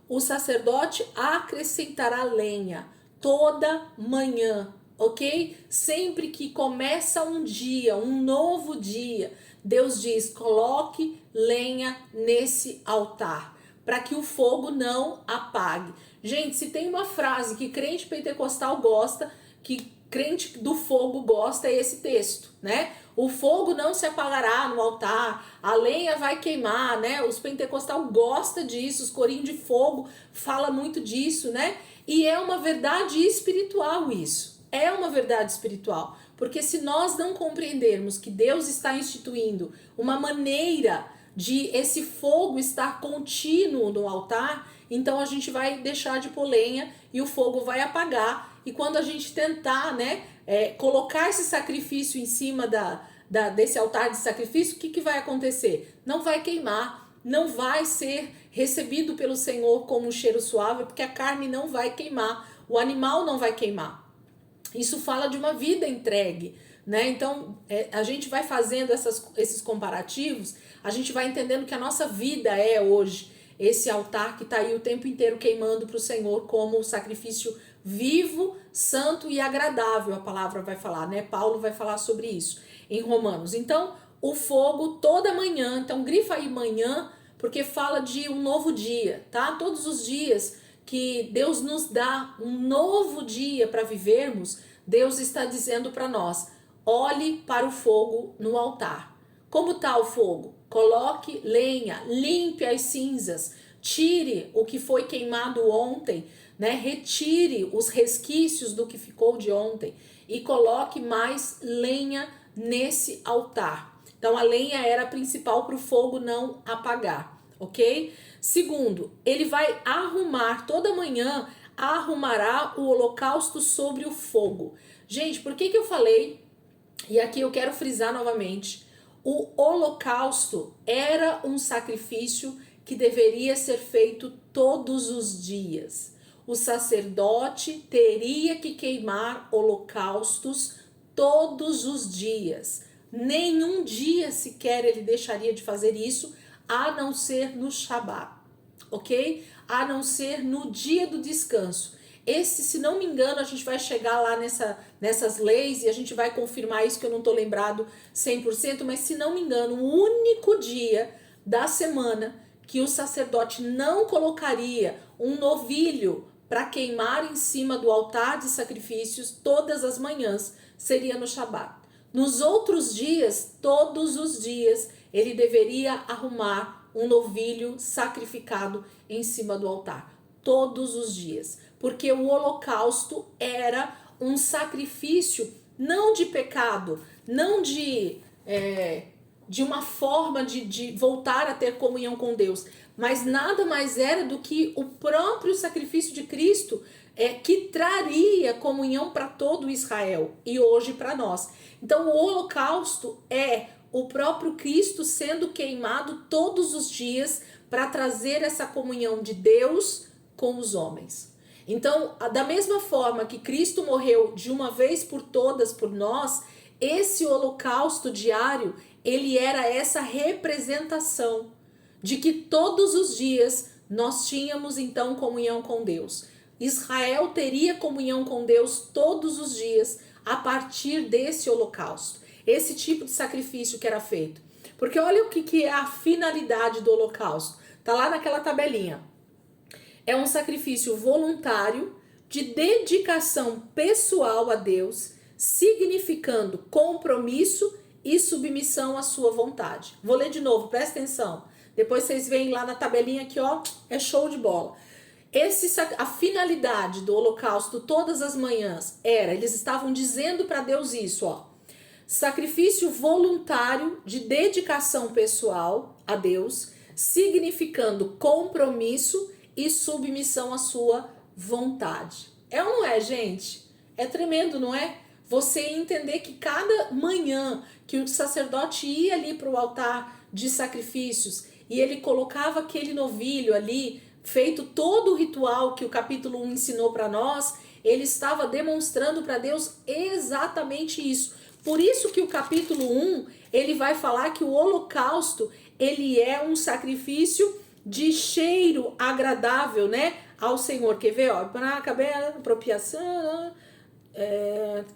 S1: o sacerdote acrescentará lenha. Toda manhã, ok? Sempre que começa um dia, um novo dia, Deus diz: coloque lenha nesse altar, para que o fogo não apague. Gente, se tem uma frase que crente pentecostal gosta, que crente do fogo gosta, é esse texto, né? O fogo não se apagará no altar, a lenha vai queimar, né? Os pentecostal gostam disso, os corinhos de fogo fala muito disso, né? E é uma verdade espiritual isso, é uma verdade espiritual. Porque se nós não compreendermos que Deus está instituindo uma maneira de esse fogo estar contínuo no altar, então a gente vai deixar de pôr lenha e o fogo vai apagar. E quando a gente tentar, colocar esse sacrifício em cima desse altar de sacrifício, o que vai acontecer? Não vai queimar, não vai ser recebido pelo Senhor como um cheiro suave, porque a carne não vai queimar, o animal não vai queimar. Isso fala de uma vida entregue, né? Então, a gente vai fazendo esses comparativos, a gente vai entendendo que a nossa vida é hoje esse altar que está aí o tempo inteiro queimando para o Senhor como um sacrifício vivo, santo e agradável, a palavra vai falar, né? Paulo vai falar sobre isso em Romanos. Então, o fogo toda manhã, então grifa aí manhã, porque fala de um novo dia, tá? Todos os dias que Deus nos dá um novo dia para vivermos, Deus está dizendo para nós: olhe para o fogo no altar. Como está o fogo? Coloque lenha, limpe as cinzas, tire o que foi queimado ontem, né? Retire os resquícios do que ficou de ontem e coloque mais lenha nesse altar. Então a lenha era a principal para o fogo não apagar, ok? Segundo, ele vai arrumar, toda manhã arrumará o holocausto sobre o fogo. Gente, por que eu falei, e aqui eu quero frisar novamente, o holocausto era um sacrifício que deveria ser feito todos os dias. O sacerdote teria que queimar holocaustos todos os dias. Nenhum dia sequer ele deixaria de fazer isso, a não ser no Shabat, ok? A não ser no dia do descanso. Esse, se não me engano, a gente vai chegar lá nessas leis e a gente vai confirmar isso, que eu não estou lembrado 100%, mas se não me engano, o único dia da semana que o sacerdote não colocaria um novilho para queimar em cima do altar de sacrifícios todas as manhãs seria no Shabat. Nos outros dias, todos os dias, ele deveria arrumar um novilho sacrificado em cima do altar. Todos os dias. Porque o holocausto era um sacrifício não de pecado, não de uma forma de voltar a ter comunhão com Deus, mas nada mais era do que o próprio sacrifício de Cristo que traria comunhão para todo Israel e hoje para nós. Então o holocausto é o próprio Cristo sendo queimado todos os dias para trazer essa comunhão de Deus com os homens. Então, da mesma forma que Cristo morreu de uma vez por todas por nós, esse holocausto diário, ele era essa representação de que todos os dias nós tínhamos então comunhão com Deus. Israel teria comunhão com Deus todos os dias a partir desse holocausto, esse tipo de sacrifício que era feito. Porque olha o que é a finalidade do holocausto. Tá lá naquela tabelinha. É um sacrifício voluntário de dedicação pessoal a Deus, significando compromisso e submissão à sua vontade. Vou ler de novo, presta atenção. Depois vocês veem lá na tabelinha aqui, ó, é show de bola. A finalidade do holocausto todas as manhãs eles estavam dizendo para Deus isso, ó. Sacrifício voluntário de dedicação pessoal a Deus, significando compromisso e submissão à sua vontade. É ou não é, gente? É tremendo, não é? Você entender que cada manhã que o sacerdote ia ali para o altar de sacrifícios e ele colocava aquele novilho ali, feito todo o ritual que o capítulo 1 ensinou para nós, ele estava demonstrando para Deus exatamente isso. Por isso que o capítulo 1, ele vai falar que o holocausto, ele é um sacrifício de cheiro agradável, né, ao Senhor. Quer ver, ó, para a apropriação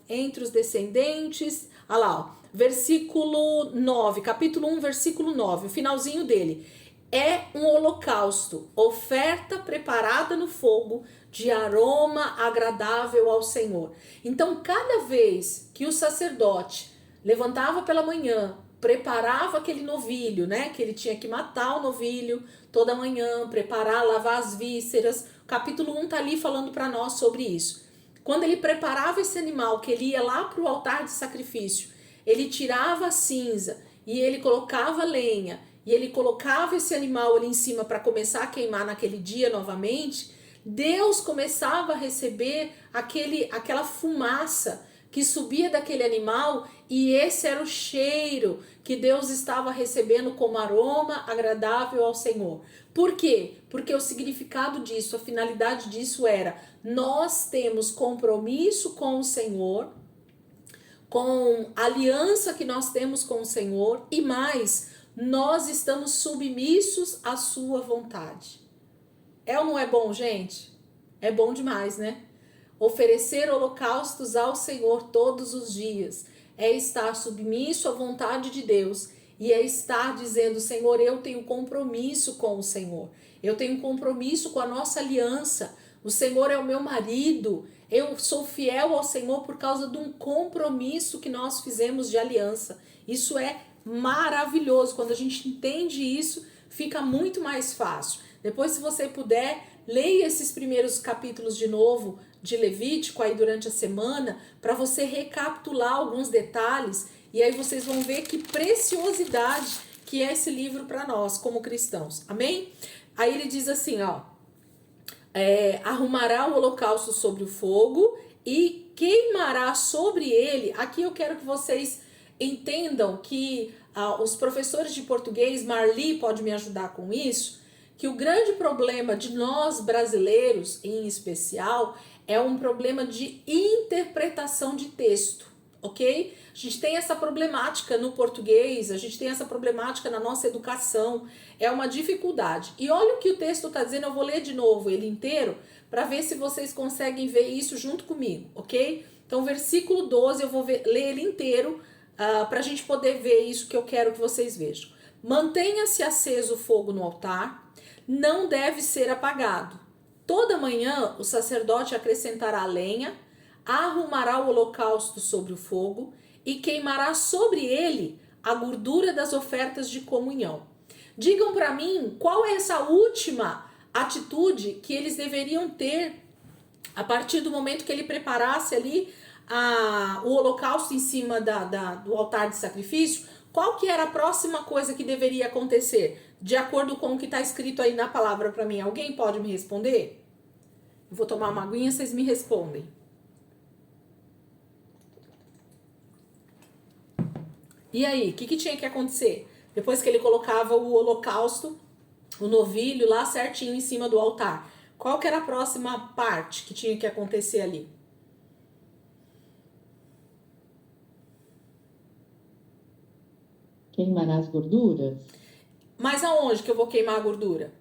S1: entre os descendentes, olha lá, ó, versículo 9, capítulo 1, versículo 9, o finalzinho dele. É um holocausto, oferta preparada no fogo, de aroma agradável ao Senhor. Então, cada vez que o sacerdote levantava pela manhã, preparava aquele novilho, né? Que ele tinha que matar o novilho toda manhã, preparar, lavar as vísceras. O capítulo 1 tá ali falando para nós sobre isso. Quando ele preparava esse animal, que ele ia lá para o altar de sacrifício, ele tirava a cinza e ele colocava lenha e ele colocava esse animal ali em cima para começar a queimar naquele dia novamente, Deus começava a receber aquela fumaça que subia daquele animal, e esse era o cheiro que Deus estava recebendo como aroma agradável ao Senhor. Por quê? Porque o significado disso, a finalidade disso era: nós temos compromisso com o Senhor, com a aliança que nós temos com o Senhor, e mais, nós estamos submissos à sua vontade. É ou não é bom, gente? É bom demais, né? Oferecer holocaustos ao Senhor todos os dias é estar submisso à vontade de Deus e é estar dizendo: Senhor, eu tenho compromisso com o Senhor, eu tenho compromisso com a nossa aliança, o Senhor é o meu marido, eu sou fiel ao Senhor por causa de um compromisso que nós fizemos de aliança. Isso é maravilhoso. Quando a gente entende isso, fica muito mais fácil. Depois, se você puder, leia esses primeiros capítulos de novo de Levítico aí durante a semana, para você recapitular alguns detalhes, e aí vocês vão ver que preciosidade que é esse livro para nós como cristãos. Amém? Aí ele diz assim, ó, arrumará o holocausto sobre o fogo e queimará sobre ele. Aqui eu quero que vocês entendam que os professores de português, Marli pode me ajudar com isso, que o grande problema de nós brasileiros, em especial, é um problema de interpretação de texto, ok? A gente tem essa problemática no português, a gente tem essa problemática na nossa educação, é uma dificuldade. E olha o que o texto está dizendo, eu vou ler de novo ele inteiro, para ver se vocês conseguem ver isso junto comigo, ok? Então, versículo 12, eu vou ler ele inteiro, para a gente poder ver isso que eu quero que vocês vejam. Mantenha-se aceso o fogo no altar, não deve ser apagado. Toda manhã o sacerdote acrescentará lenha, arrumará o holocausto sobre o fogo e queimará sobre ele a gordura das ofertas de comunhão. Digam para mim qual é essa última atitude que eles deveriam ter a partir do momento que ele preparasse ali o holocausto em cima do altar de sacrifício. Qual que era a próxima coisa que deveria acontecer? De acordo com o que está escrito aí na palavra para mim. Alguém pode me responder? Eu vou tomar uma aguinha, vocês me respondem. E aí, o que tinha que acontecer? Depois que ele colocava o holocausto, o novilho lá certinho em cima do altar. Qual que era a próxima parte que tinha que acontecer ali?
S3: Queimar as gorduras?
S1: Mas aonde que eu vou queimar a gordura?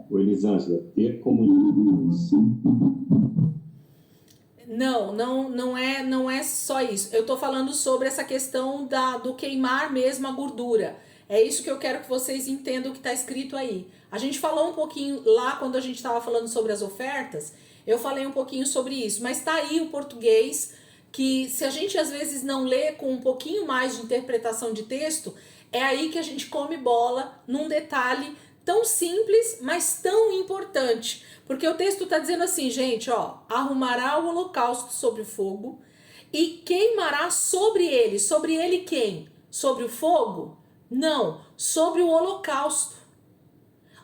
S4: O Elisângela, ter comunhão.
S1: Não é só isso. Eu tô falando sobre essa questão do queimar mesmo a gordura. É isso que eu quero que vocês entendam o que está escrito aí. A gente falou um pouquinho lá quando a gente estava falando sobre as ofertas, eu falei um pouquinho sobre isso, mas tá aí o português, que se a gente às vezes não lê com um pouquinho mais de interpretação de texto, é aí que a gente come bola num detalhe tão simples, mas tão importante. Porque o texto está dizendo assim, gente, ó, arrumará o holocausto sobre o fogo e queimará sobre ele. Sobre ele quem? Sobre o fogo? Não, sobre o holocausto.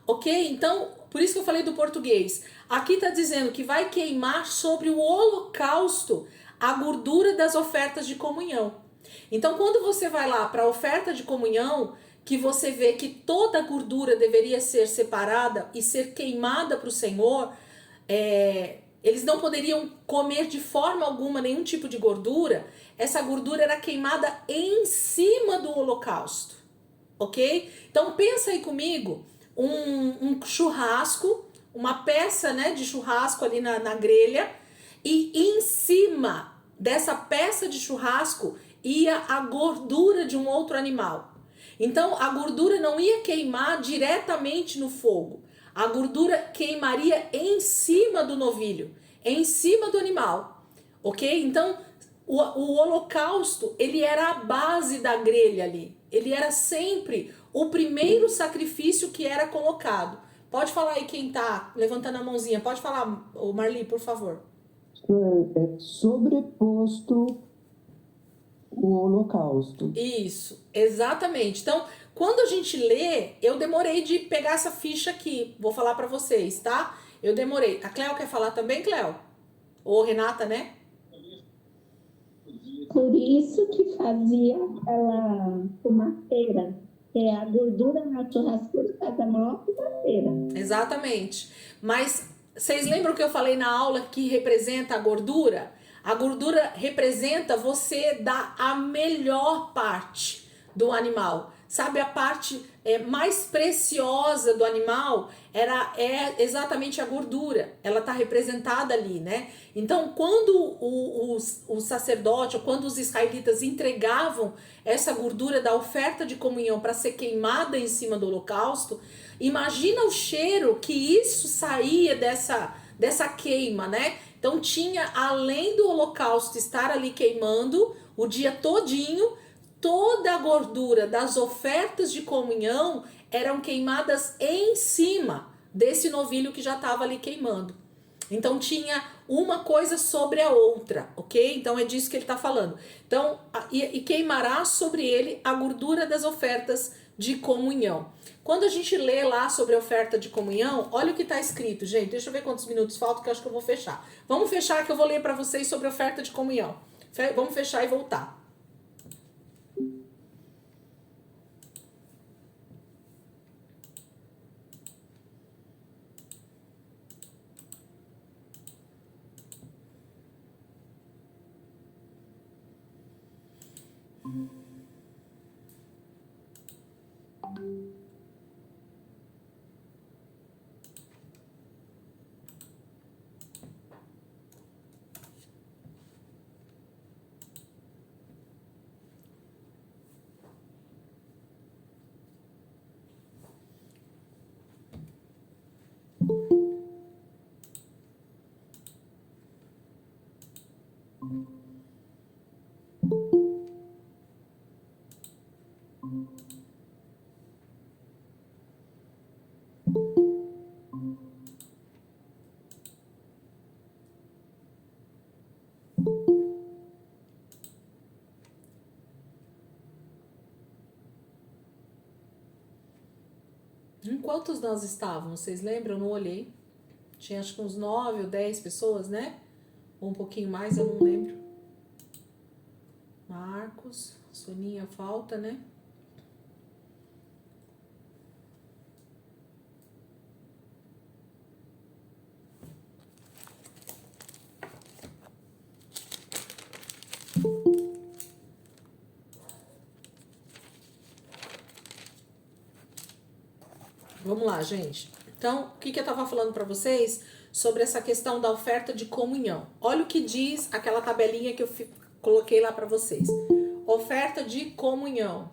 S1: Ok? Então, por isso que eu falei do português. Aqui está dizendo que vai queimar sobre o holocausto a gordura das ofertas de comunhão. Então, quando você vai lá para a oferta de comunhão, que você vê que toda a gordura deveria ser separada e ser queimada para o Senhor, eles não poderiam comer de forma alguma nenhum tipo de gordura. Essa gordura era queimada em cima do holocausto, ok? Então pensa aí comigo, um churrasco, uma peça, né, de churrasco ali na grelha, e em cima dessa peça de churrasco ia a gordura de um outro animal. Então a gordura não ia queimar diretamente no fogo. A gordura queimaria em cima do novilho, em cima do animal, ok? Então o holocausto, ele era a base da grelha ali. Ele era sempre o primeiro sacrifício que era colocado. Pode falar aí quem tá levantando a mãozinha. Pode falar, Marli, por favor.
S3: É sobreposto o holocausto.
S1: Isso, exatamente. Então, quando a gente lê, eu demorei de pegar essa ficha aqui. Vou falar pra vocês, tá? Eu demorei. A Cléo quer falar também, Cléo? Ou Renata, né?
S2: Por isso que fazia aquela fumaceira, que é a gordura na churrasqueira faz a maior fumaceira.
S1: Exatamente. Mas vocês lembram que eu falei na aula que representa a gordura? A gordura representa você dar a melhor parte do animal. Sabe, a parte mais preciosa do animal é exatamente a gordura. Ela está representada ali, né? Então, quando o sacerdote, ou quando os israelitas entregavam essa gordura da oferta de comunhão para ser queimada em cima do holocausto, imagina o cheiro que isso saía dessa queima, né? Então tinha, além do holocausto estar ali queimando o dia todinho, toda a gordura das ofertas de comunhão eram queimadas em cima desse novilho que já estava ali queimando. Então tinha uma coisa sobre a outra, ok? Então é disso que ele está falando. Então, e queimará sobre ele a gordura das ofertas de comunhão. Quando a gente lê lá sobre a oferta de comunhão, olha o que está escrito, gente. Deixa eu ver quantos minutos faltam, que eu acho que eu vou fechar. Vamos fechar que eu vou ler para vocês sobre a oferta de comunhão. Vamos fechar e voltar. Em quantos nós estávamos? Vocês lembram? Eu não olhei. Tinha acho que uns 9 ou 10 pessoas, né? Ou um pouquinho mais, eu não lembro. Marcos, Soninha falta, né? Vamos lá, gente. Então, o que eu estava falando para vocês sobre essa questão da oferta de comunhão? Olha o que diz aquela tabelinha que eu coloquei lá para vocês. Oferta de comunhão.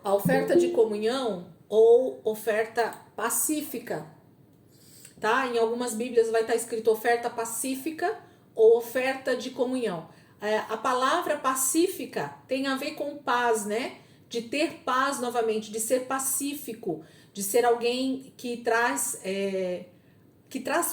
S1: A oferta de comunhão ou oferta pacífica, tá? Em algumas Bíblias vai estar escrito oferta pacífica ou oferta de comunhão. A palavra pacífica tem a ver com paz, né? De ter paz novamente, de ser pacífico, de ser alguém que traz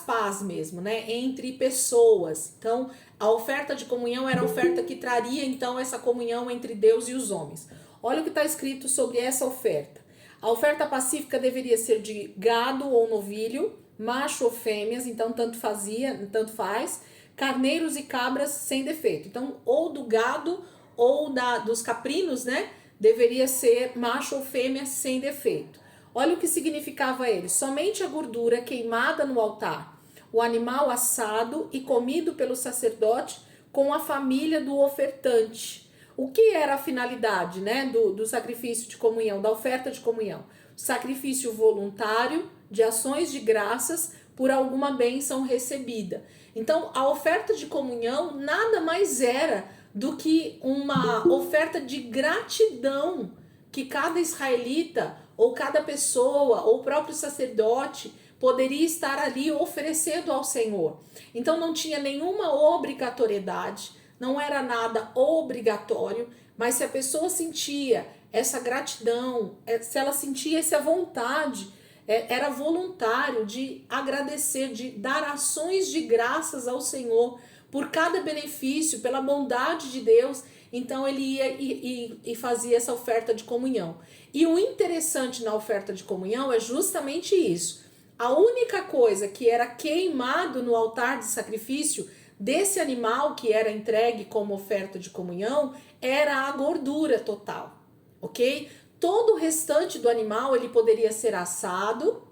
S1: paz mesmo, né? Entre pessoas. Então, a oferta de comunhão era a oferta que traria, então, essa comunhão entre Deus e os homens. Olha o que está escrito sobre essa oferta. A oferta pacífica deveria ser de gado ou novilho, macho ou fêmeas, então tanto faz, carneiros e cabras sem defeito. Então, ou do gado ou dos caprinos, né? Deveria ser macho ou fêmea sem defeito. Olha o que significava ele. Somente a gordura queimada no altar, o animal assado e comido pelo sacerdote com a família do ofertante. O que era a finalidade, né, do sacrifício de comunhão, da oferta de comunhão? Sacrifício voluntário de ações de graças por alguma bênção recebida. Então, a oferta de comunhão nada mais era do que uma oferta de gratidão que cada israelita, ou cada pessoa, ou o próprio sacerdote, poderia estar ali oferecendo ao Senhor. Então não tinha nenhuma obrigatoriedade, não era nada obrigatório, mas se a pessoa sentia essa gratidão, se ela sentia essa vontade, era voluntário de agradecer, de dar ações de graças ao Senhor, por cada benefício, pela bondade de Deus, então ele ia e fazia essa oferta de comunhão. E o interessante na oferta de comunhão é justamente isso. A única coisa que era queimado no altar de sacrifício desse animal que era entregue como oferta de comunhão era a gordura total, ok? Todo o restante do animal ele poderia ser assado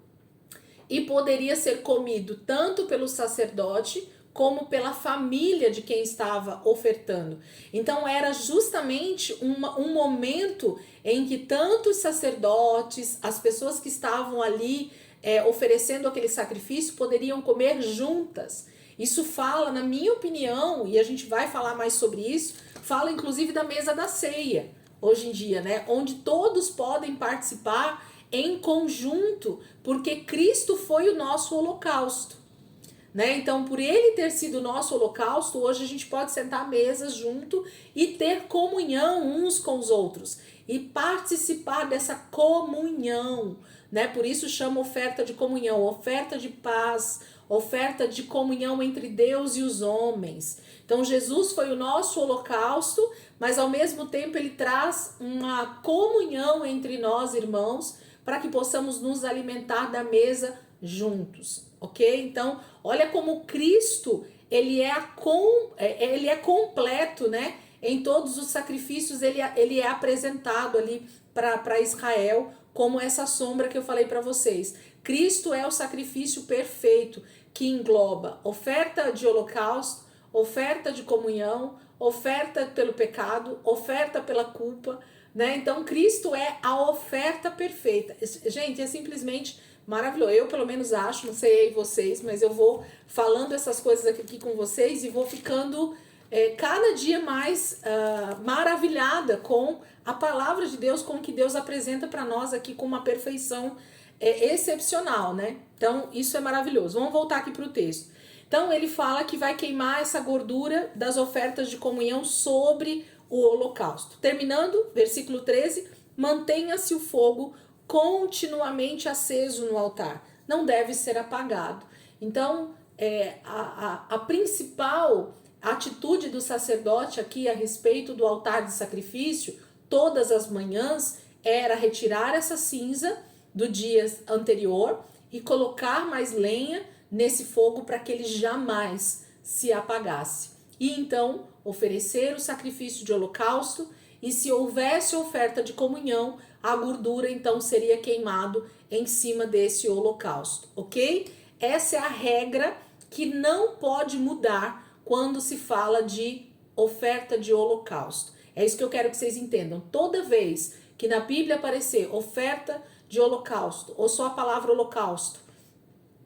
S1: e poderia ser comido tanto pelo sacerdote como pela família de quem estava ofertando. Então era justamente um momento em que tanto os sacerdotes, as pessoas que estavam ali oferecendo aquele sacrifício, poderiam comer juntas. Isso fala, na minha opinião, e a gente vai falar mais sobre isso, fala inclusive da mesa da ceia, hoje em dia, né? Onde todos podem participar em conjunto, porque Cristo foi o nosso holocausto. Né? Então, por ele ter sido o nosso holocausto, hoje a gente pode sentar à mesa junto e ter comunhão uns com os outros e participar dessa comunhão, né? Por isso chama oferta de comunhão, oferta de paz, oferta de comunhão entre Deus e os homens. Então Jesus foi o nosso holocausto, mas ao mesmo tempo ele traz uma comunhão entre nós, irmãos, para que possamos nos alimentar da mesa juntos, ok? Então, olha como Cristo, ele é completo, né? Em todos os sacrifícios ele é apresentado ali para Israel, como essa sombra que eu falei para vocês. Cristo é o sacrifício perfeito, que engloba oferta de holocausto, oferta de comunhão, oferta pelo pecado, oferta pela culpa, né? Então Cristo é a oferta perfeita. Gente, é simplesmente maravilhoso. Eu pelo menos acho, não sei aí vocês, mas eu vou falando essas coisas aqui com vocês e vou ficando cada dia mais maravilhada com a palavra de Deus, com o que Deus apresenta para nós aqui com uma perfeição excepcional, né? Então isso é maravilhoso. Vamos voltar aqui para o texto. Então ele fala que vai queimar essa gordura das ofertas de comunhão sobre o holocausto. Terminando, versículo 13, mantenha-se o fogo continuamente aceso no altar, não deve ser apagado. Então a principal atitude do sacerdote aqui a respeito do altar de sacrifício, todas as manhãs, era retirar essa cinza do dia anterior e colocar mais lenha nesse fogo para que ele jamais se apagasse. E então oferecer o sacrifício de holocausto, e se houvesse oferta de comunhão, a gordura então seria queimado em cima desse holocausto, ok? Essa é a regra que não pode mudar quando se fala de oferta de holocausto. É isso que eu quero que vocês entendam. Toda vez que na Bíblia aparecer oferta de holocausto, ou só a palavra holocausto,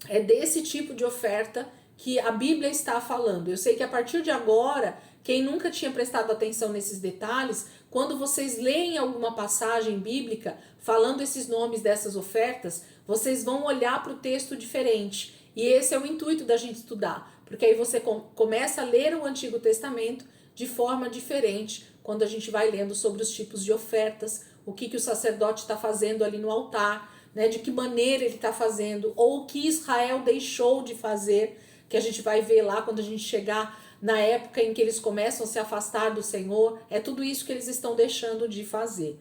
S1: é desse tipo de oferta que a Bíblia está falando. Eu sei que a partir de agora, quem nunca tinha prestado atenção nesses detalhes, quando vocês leem alguma passagem bíblica falando esses nomes dessas ofertas, vocês vão olhar para o texto diferente. E esse é o intuito da gente estudar, porque aí você começa a ler o Antigo Testamento de forma diferente, quando a gente vai lendo sobre os tipos de ofertas, o que o sacerdote está fazendo ali no altar, né, de que maneira ele está fazendo, ou o que Israel deixou de fazer, que a gente vai ver lá quando a gente chegar na época em que eles começam a se afastar do Senhor. É tudo isso que eles estão deixando de fazer.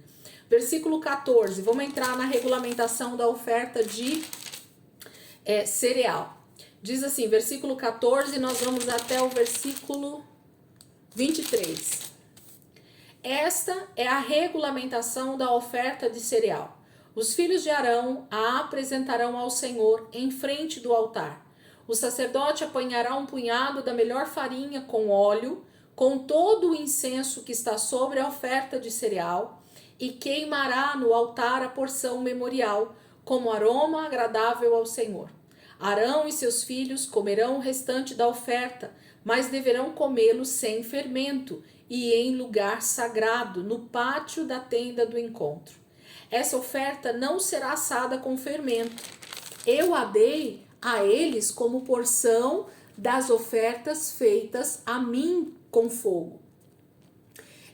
S1: Versículo 14, vamos entrar na regulamentação da oferta de cereal. Diz assim, versículo 14, nós vamos até o versículo 23. Esta é a regulamentação da oferta de cereal. Os filhos de Arão a apresentarão ao Senhor em frente do altar. O sacerdote apanhará um punhado da melhor farinha com óleo, com todo o incenso que está sobre a oferta de cereal, e queimará no altar a porção memorial, como aroma agradável ao Senhor. Arão e seus filhos comerão o restante da oferta, mas deverão comê-lo sem fermento e em lugar sagrado, no pátio da tenda do encontro. Essa oferta não será assada com fermento. Eu a dei a eles como porção das ofertas feitas a mim com fogo.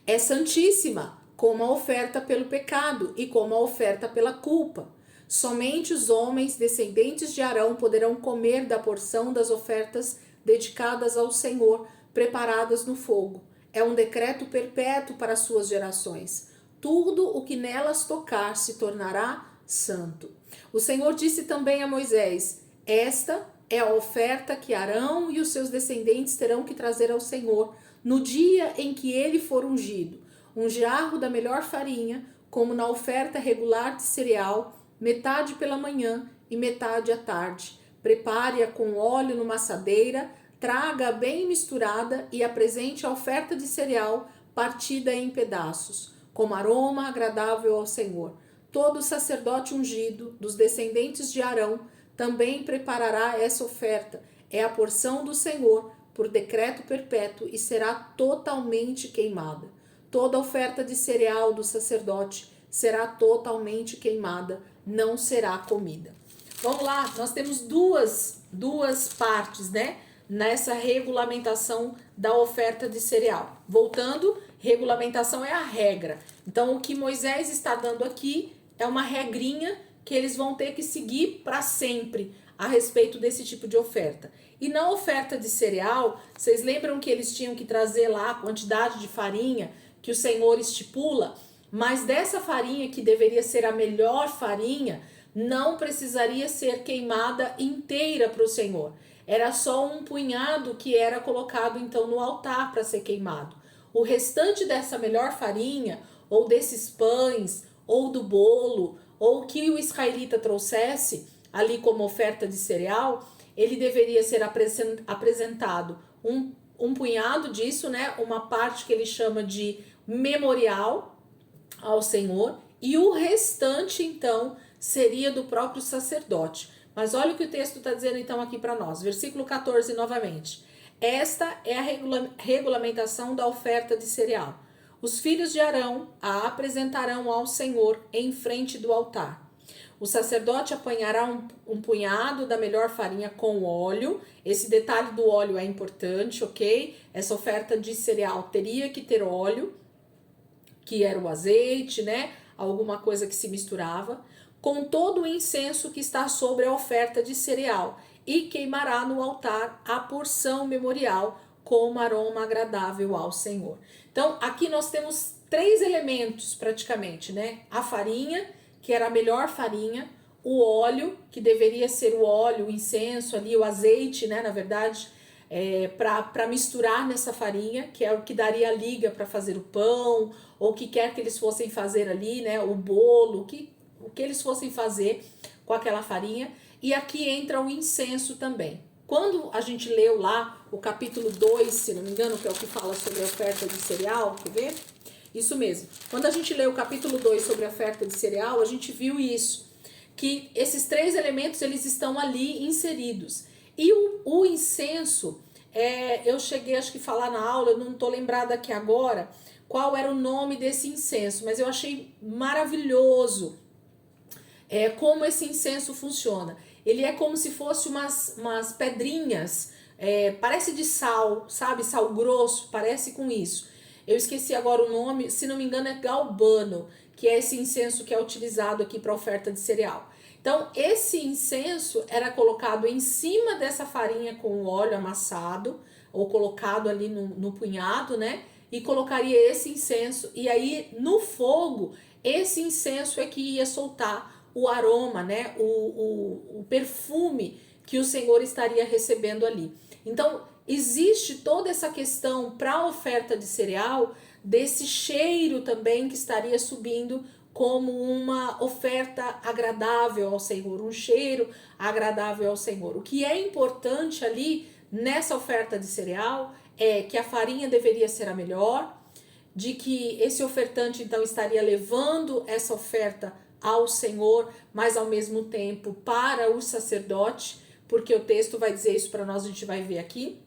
S1: É santíssima, como a oferta pelo pecado e como a oferta pela culpa. Somente os homens descendentes de Arão poderão comer da porção das ofertas dedicadas ao Senhor, preparadas no fogo. É um decreto perpétuo para suas gerações. Tudo o que nelas tocar se tornará santo. O Senhor disse também a Moisés: esta é a oferta que Arão e os seus descendentes terão que trazer ao Senhor no dia em que ele for ungido. Um jarro da melhor farinha, como na oferta regular de cereal, metade pela manhã e metade à tarde. Prepare-a com óleo numa assadeira, traga-a bem misturada e apresente a oferta de cereal partida em pedaços, como aroma agradável ao Senhor. Todo sacerdote ungido dos descendentes de Arão também preparará essa oferta. É a porção do Senhor por decreto perpétuo e será totalmente queimada. Toda oferta de cereal do sacerdote será totalmente queimada, não será comida. Vamos lá, nós temos duas partes, né? Nessa regulamentação da oferta de cereal. Voltando, regulamentação é a regra. Então, o que Moisés está dando aqui é uma regrinha que eles vão ter que seguir para sempre, a respeito desse tipo de oferta. E na oferta de cereal, vocês lembram que eles tinham que trazer lá a quantidade de farinha que o Senhor estipula? Mas dessa farinha, que deveria ser a melhor farinha, não precisaria ser queimada inteira para o Senhor. Era só um punhado que era colocado então no altar para ser queimado. O restante dessa melhor farinha, ou desses pães, ou do bolo, ou que o israelita trouxesse ali como oferta de cereal, ele deveria ser apresentado um punhado disso, né? Uma parte que ele chama de memorial ao Senhor, e o restante então seria do próprio sacerdote. Mas olha o que o texto está dizendo então aqui para nós, versículo 14 novamente. Esta é a regulamentação da oferta de cereal. Os filhos de Arão a apresentarão ao Senhor em frente do altar. O sacerdote apanhará um punhado da melhor farinha com óleo. Esse detalhe do óleo é importante, ok? Essa oferta de cereal teria que ter óleo, que era o azeite, né? Alguma coisa que se misturava, com todo o incenso que está sobre a oferta de cereal, e queimará no altar a porção memorial como aroma agradável ao Senhor. Então, aqui nós temos 3 elementos praticamente, né? A farinha, que era a melhor farinha, o óleo, que deveria ser o óleo, o incenso ali, o azeite, né? Na verdade, para misturar nessa farinha, que é o que daria a liga para fazer o pão, ou o que quer que eles fossem fazer ali, né? O bolo, o que eles fossem fazer com aquela farinha. E aqui entra o incenso também. Quando a gente leu lá o capítulo 2, se não me engano, que é o que fala sobre a oferta de cereal, quer ver? Isso mesmo. Quando a gente leu o capítulo 2 sobre a oferta de cereal, a gente viu isso, que esses 3 elementos eles estão ali inseridos. E o incenso, eu cheguei acho que falar na aula, eu não estou lembrada aqui agora qual era o nome desse incenso, mas eu achei maravilhoso como esse incenso funciona. Ele é como se fosse umas pedrinhas, parece de sal, sabe? Sal grosso, parece com isso. Eu esqueci agora o nome, se não me engano é galbano, que é esse incenso que é utilizado aqui para oferta de cereal. Então, esse incenso era colocado em cima dessa farinha com óleo amassado, ou colocado ali no punhado, né? E colocaria esse incenso, e aí no fogo, esse incenso é que ia soltar o aroma, né? O perfume que o Senhor estaria recebendo ali. Então, existe toda essa questão para a oferta de cereal, desse cheiro também que estaria subindo como uma oferta agradável ao Senhor, um cheiro agradável ao Senhor. O que é importante ali nessa oferta de cereal é que a farinha deveria ser a melhor, de que esse ofertante então estaria levando essa oferta ao Senhor, mas ao mesmo tempo para o sacerdote, porque o texto vai dizer isso para nós, a gente vai ver aqui.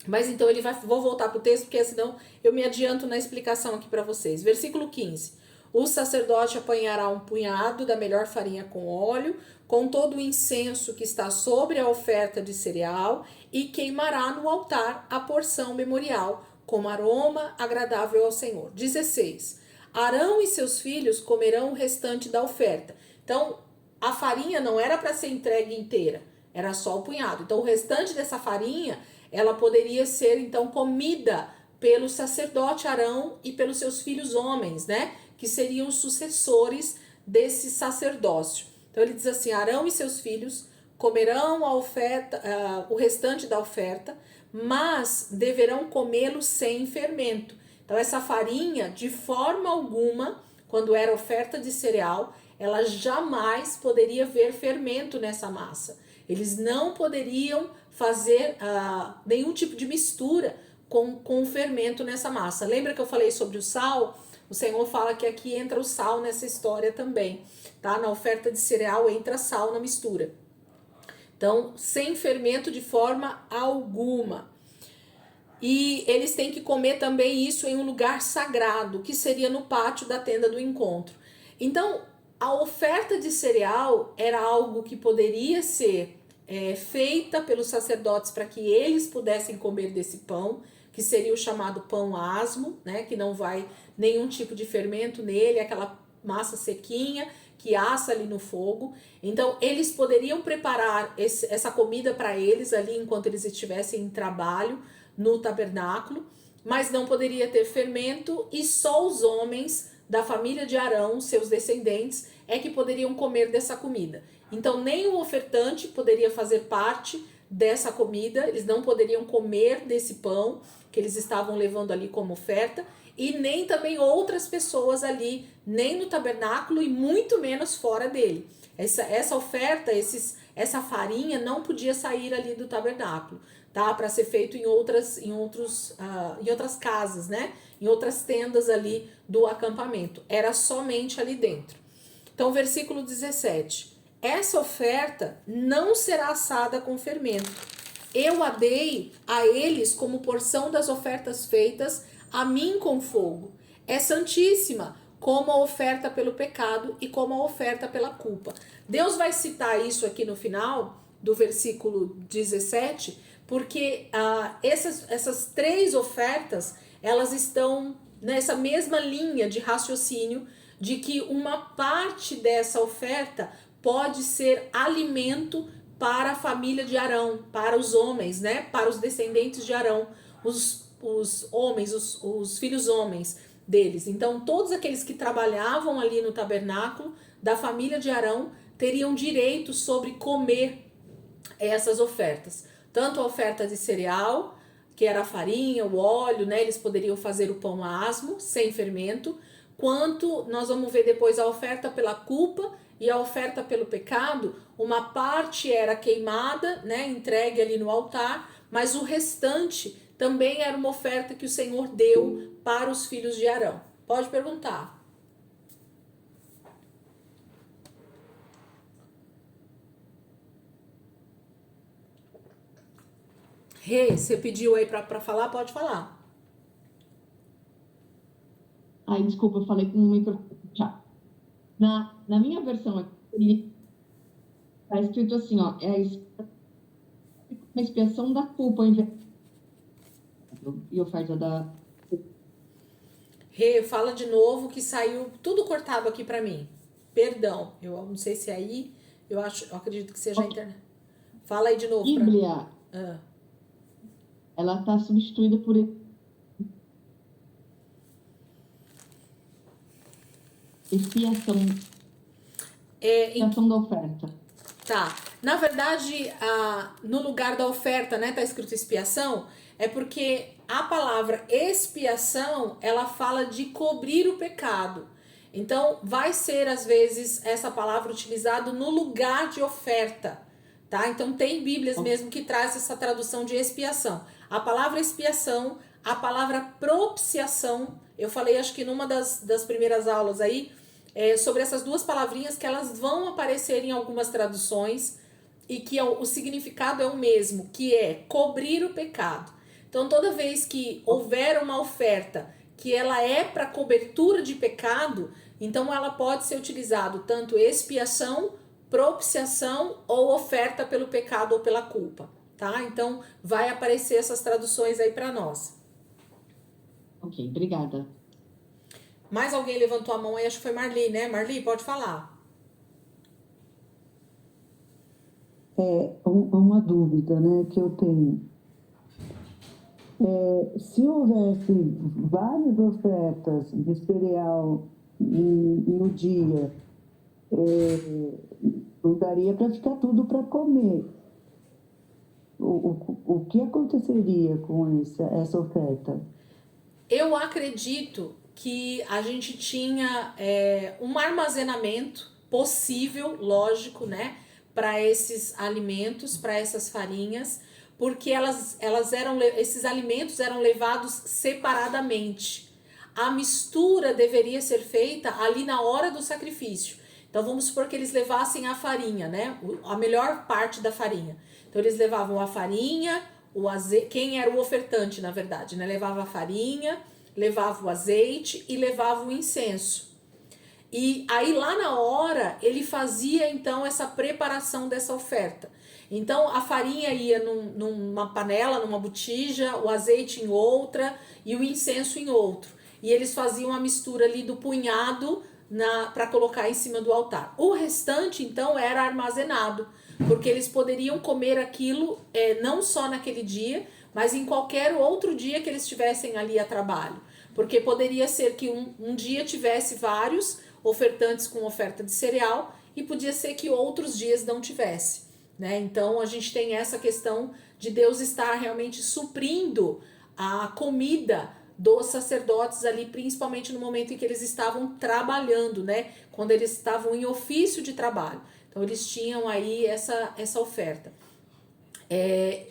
S1: Mas então vou voltar para o texto, porque senão eu me adianto na explicação aqui para vocês. Versículo 15. O sacerdote apanhará um punhado da melhor farinha com óleo, com todo o incenso que está sobre a oferta de cereal, e queimará no altar a porção memorial, como aroma agradável ao Senhor. 16. Arão e seus filhos comerão o restante da oferta. Então, a farinha não era para ser entregue inteira, era só o punhado. Então, o restante dessa farinha, ela poderia ser, então, comida pelo sacerdote Arão e pelos seus filhos homens, né? Que seriam os sucessores desse sacerdócio. Então, ele diz assim, Arão e seus filhos comerão a oferta, o restante da oferta, mas deverão comê-lo sem fermento. Então, essa farinha, de forma alguma, quando era oferta de cereal, ela jamais poderia ver fermento nessa massa. Eles não poderiam fazer nenhum tipo de mistura com o fermento nessa massa. Lembra que eu falei sobre o sal? O Senhor fala que aqui entra o sal nessa história também, tá? Na oferta de cereal entra sal na mistura. Então, sem fermento de forma alguma. E eles têm que comer também isso em um lugar sagrado, que seria no pátio da tenda do encontro. Então, a oferta de cereal era algo que poderia ser feita pelos sacerdotes para que eles pudessem comer desse pão, que seria o chamado pão asmo, né, que não vai nenhum tipo de fermento nele, aquela massa sequinha que assa ali no fogo. Então, eles poderiam preparar essa comida para eles ali enquanto eles estivessem em trabalho no tabernáculo, mas não poderia ter fermento, e só os homens da família de Arão, seus descendentes, é que poderiam comer dessa comida. Então, nem o ofertante poderia fazer parte dessa comida, eles não poderiam comer desse pão que eles estavam levando ali como oferta, e nem também outras pessoas ali, nem no tabernáculo e muito menos fora dele. Essa oferta, essa farinha não podia sair ali do tabernáculo, tá? Para ser feito em outras casas, né? Em outras tendas ali do acampamento. Era somente ali dentro. Então, versículo 17. Essa oferta não será assada com fermento. Eu a dei a eles como porção das ofertas feitas a mim com fogo. É santíssima, como a oferta pelo pecado e como a oferta pela culpa. Deus vai citar isso aqui no final do versículo 17, porque essas três ofertas, elas estão nessa mesma linha de raciocínio de que uma parte dessa oferta pode ser alimento para a família de Arão, para os homens, né? Para os descendentes de Arão, os homens, os filhos homens deles. Então, todos aqueles que trabalhavam ali no tabernáculo da família de Arão teriam direito sobre comer essas ofertas. Tanto a oferta de cereal, que era a farinha, o óleo, né? Eles poderiam fazer o pão asmo, sem fermento, quanto nós vamos ver depois a oferta pela culpa e a oferta pelo pecado. Uma parte era queimada, né? Entregue ali no altar, mas o restante também era uma oferta que o Senhor deu para os filhos de Arão. Pode perguntar. Rê, você pediu aí para falar? Pode falar.
S5: Ai, desculpa, eu falei com o microfone já. Na minha versão aqui, tá escrito assim, ó, é a expiação da culpa e oferta da...
S1: Rê, fala de novo que saiu tudo cortado aqui para mim. Perdão, eu não sei se é aí, eu acredito que seja a internet. Fala aí de novo.
S5: Bíblia, ela tá substituída por expiação da oferta.
S1: Tá. Na verdade, no lugar da oferta, né, tá escrito expiação, é porque a palavra expiação, ela fala de cobrir o pecado. Então, vai ser, às vezes, essa palavra utilizada no lugar de oferta, tá? Então, tem Bíblias mesmo que traz essa tradução de expiação. A palavra expiação, a palavra propiciação, eu falei, acho que numa das primeiras aulas aí, sobre essas duas palavrinhas que elas vão aparecer em algumas traduções e que o significado é o mesmo, que é cobrir o pecado. Então, toda vez que houver uma oferta que ela é para cobertura de pecado, então ela pode ser utilizado tanto expiação, propiciação ou oferta pelo pecado ou pela culpa, tá? Então, vai aparecer essas traduções aí para nós.
S5: Ok, obrigada.
S1: Mais alguém levantou a mão aí? Acho que foi Marli, né? Marli, pode falar.
S3: Uma dúvida, né, que eu tenho. Se houvesse várias ofertas de cereal no dia, não daria para ficar tudo para comer. O que aconteceria com essa oferta?
S1: Eu acredito que a gente tinha um armazenamento possível, lógico, né, para esses alimentos, para essas farinhas, porque esses alimentos eram levados separadamente. A mistura deveria ser feita ali na hora do sacrifício. Então vamos supor que eles levassem a farinha, né, a melhor parte da farinha. Então eles levavam a farinha, o azeite, quem era o ofertante, na verdade, né, levava a farinha, levava o azeite e levava o incenso. E aí lá na hora ele fazia então essa preparação dessa oferta. Então a farinha ia numa panela, numa botija, o azeite em outra e o incenso em outro. E eles faziam a mistura ali do punhado para colocar em cima do altar. O restante, então, era armazenado, porque eles poderiam comer aquilo não só naquele dia, mas em qualquer outro dia que eles estivessem ali a trabalho. Porque poderia ser que um dia tivesse vários ofertantes com oferta de cereal e podia ser que outros dias não tivesse, né? Então a gente tem essa questão de Deus estar realmente suprindo a comida dos sacerdotes ali, principalmente no momento em que eles estavam trabalhando, né? Quando eles estavam em ofício de trabalho. Então eles tinham aí essa oferta.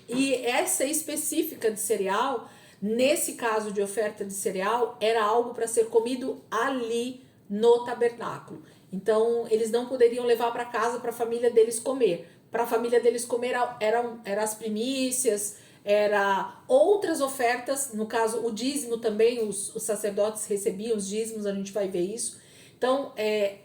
S1: E essa específica de cereal, nesse caso de oferta de cereal, era algo para ser comido ali no tabernáculo. Então eles não poderiam levar para casa para a família deles comer. Para a família deles comer eram as primícias, era outras ofertas, no caso o dízimo também, os sacerdotes recebiam os dízimos, a gente vai ver isso. Então,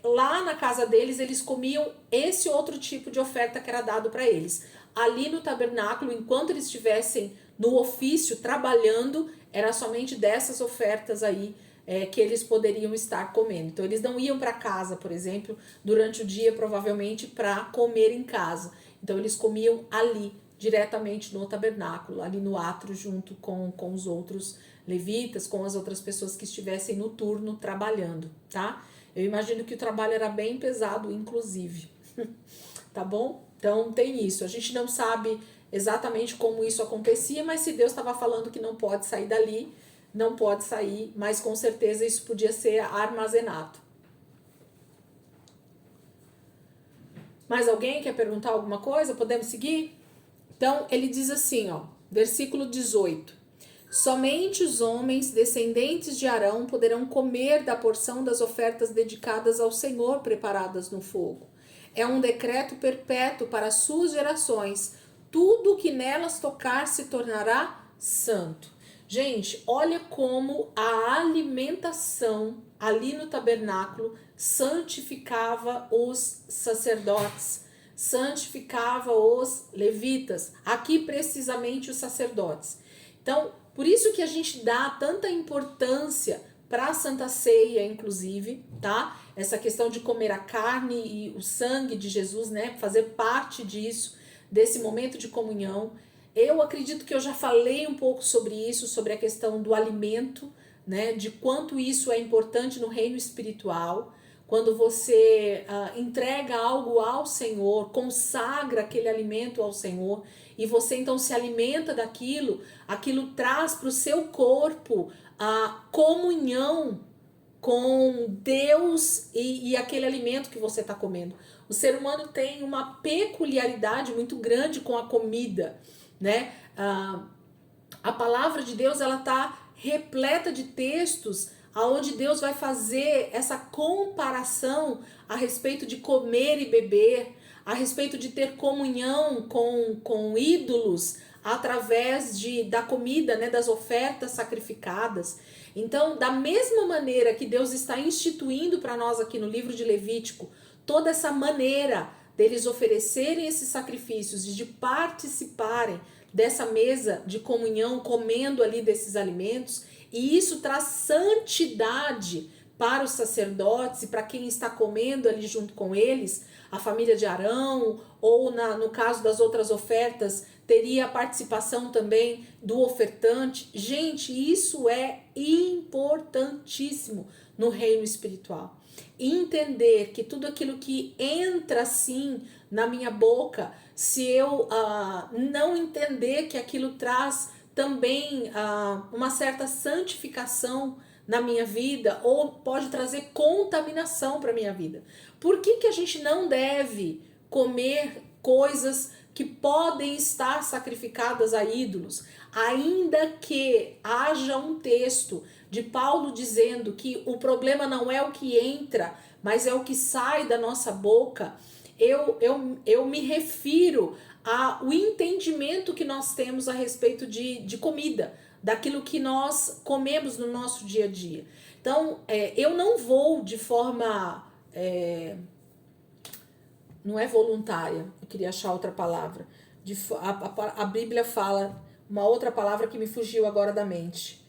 S1: lá na casa deles, eles comiam esse outro tipo de oferta que era dado para eles. Ali no tabernáculo, enquanto eles estivessem no ofício, trabalhando, era somente dessas ofertas aí que eles poderiam estar comendo. Então, eles não iam para casa, por exemplo, durante o dia, provavelmente, para comer em casa. Então, eles comiam ali, diretamente no tabernáculo, ali no átrio, junto com os outros levitas, com as outras pessoas que estivessem no turno trabalhando, tá? Eu imagino que o trabalho era bem pesado, inclusive, tá bom? Então tem isso, a gente não sabe exatamente como isso acontecia, mas se Deus estava falando que não pode sair dali, não pode sair, mas com certeza isso podia ser armazenado. Mais alguém quer perguntar alguma coisa? Podemos seguir? Então ele diz assim, ó, versículo 18. Somente os homens descendentes de Arão poderão comer da porção das ofertas dedicadas ao Senhor preparadas no fogo. É um decreto perpétuo para as suas gerações. Tudo que nelas tocar se tornará santo. Gente, olha como a alimentação ali no tabernáculo santificava os sacerdotes, santificava os levitas, aqui precisamente os sacerdotes. Então, por isso que a gente dá tanta importância para a Santa Ceia, inclusive, tá? Essa questão de comer a carne e o sangue de Jesus, né? Fazer parte disso, desse momento de comunhão. Eu acredito que eu já falei um pouco sobre isso, sobre a questão do alimento, né? De quanto isso é importante no reino espiritual. Quando você entrega algo ao Senhor, consagra aquele alimento ao Senhor, e você então se alimenta daquilo, aquilo traz para o seu corpo a comunhão com Deus e aquele alimento que você está comendo. O ser humano tem uma peculiaridade muito grande com a comida, né? A palavra de Deus, ela está repleta de textos aonde Deus vai fazer essa comparação a respeito de comer e beber, a respeito de ter comunhão com ídolos através da comida, né, das ofertas sacrificadas. Então, da mesma maneira que Deus está instituindo para nós aqui no livro de Levítico, toda essa maneira deles oferecerem esses sacrifícios e de participarem dessa mesa de comunhão, comendo ali desses alimentos, e isso traz santidade para os sacerdotes e para quem está comendo ali junto com eles, a família de Arão, ou no caso das outras ofertas, teria a participação também do ofertante. Gente, isso é importantíssimo no reino espiritual. Entender que tudo aquilo que entra assim na minha boca, se eu não entender que aquilo traz também uma certa santificação na minha vida, ou pode trazer contaminação para a minha vida. Por que a gente não deve comer coisas que podem estar sacrificadas a ídolos, ainda que haja um texto de Paulo dizendo que o problema não é o que entra, mas é o que sai da nossa boca? Eu me refiro ao entendimento que nós temos a respeito de comida, daquilo que nós comemos no nosso dia a dia. Então, eu não vou de forma... não é voluntária, eu queria achar outra palavra. A Bíblia fala uma outra palavra que me fugiu agora da mente.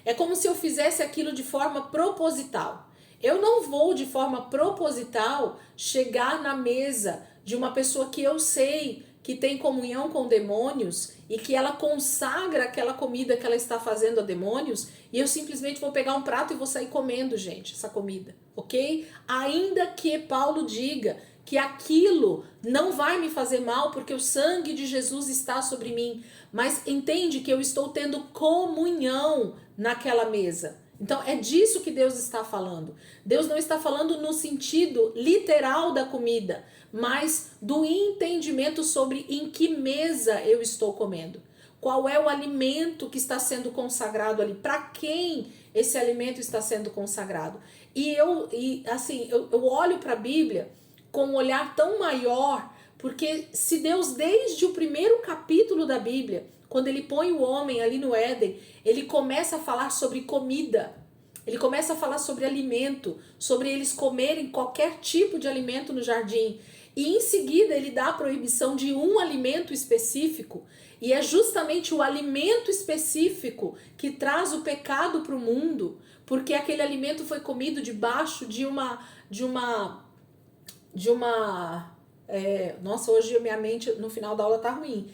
S1: É como se eu fizesse aquilo de forma proposital. Eu não vou de forma proposital chegar na mesa de uma pessoa que eu sei que tem comunhão com demônios e que ela consagra aquela comida que ela está fazendo a demônios e eu simplesmente vou pegar um prato e vou sair comendo, gente, essa comida, ok? Ainda que Paulo diga que aquilo não vai me fazer mal porque o sangue de Jesus está sobre mim, mas entende que eu estou tendo comunhão naquela mesa. Então é disso que Deus está falando. Deus não está falando no sentido literal da comida, mas do entendimento sobre em que mesa eu estou comendo. Qual é o alimento que está sendo consagrado ali? Para quem esse alimento está sendo consagrado? E eu olho para a Bíblia com um olhar tão maior, porque se Deus, desde o primeiro capítulo da Bíblia, quando ele põe o homem ali no Éden, ele começa a falar sobre comida, ele começa a falar sobre alimento, sobre eles comerem qualquer tipo de alimento no jardim. E em seguida ele dá a proibição de um alimento específico, e é justamente o alimento específico que traz o pecado para o mundo, porque aquele alimento foi comido debaixo nossa, hoje minha mente no final da aula tá ruim.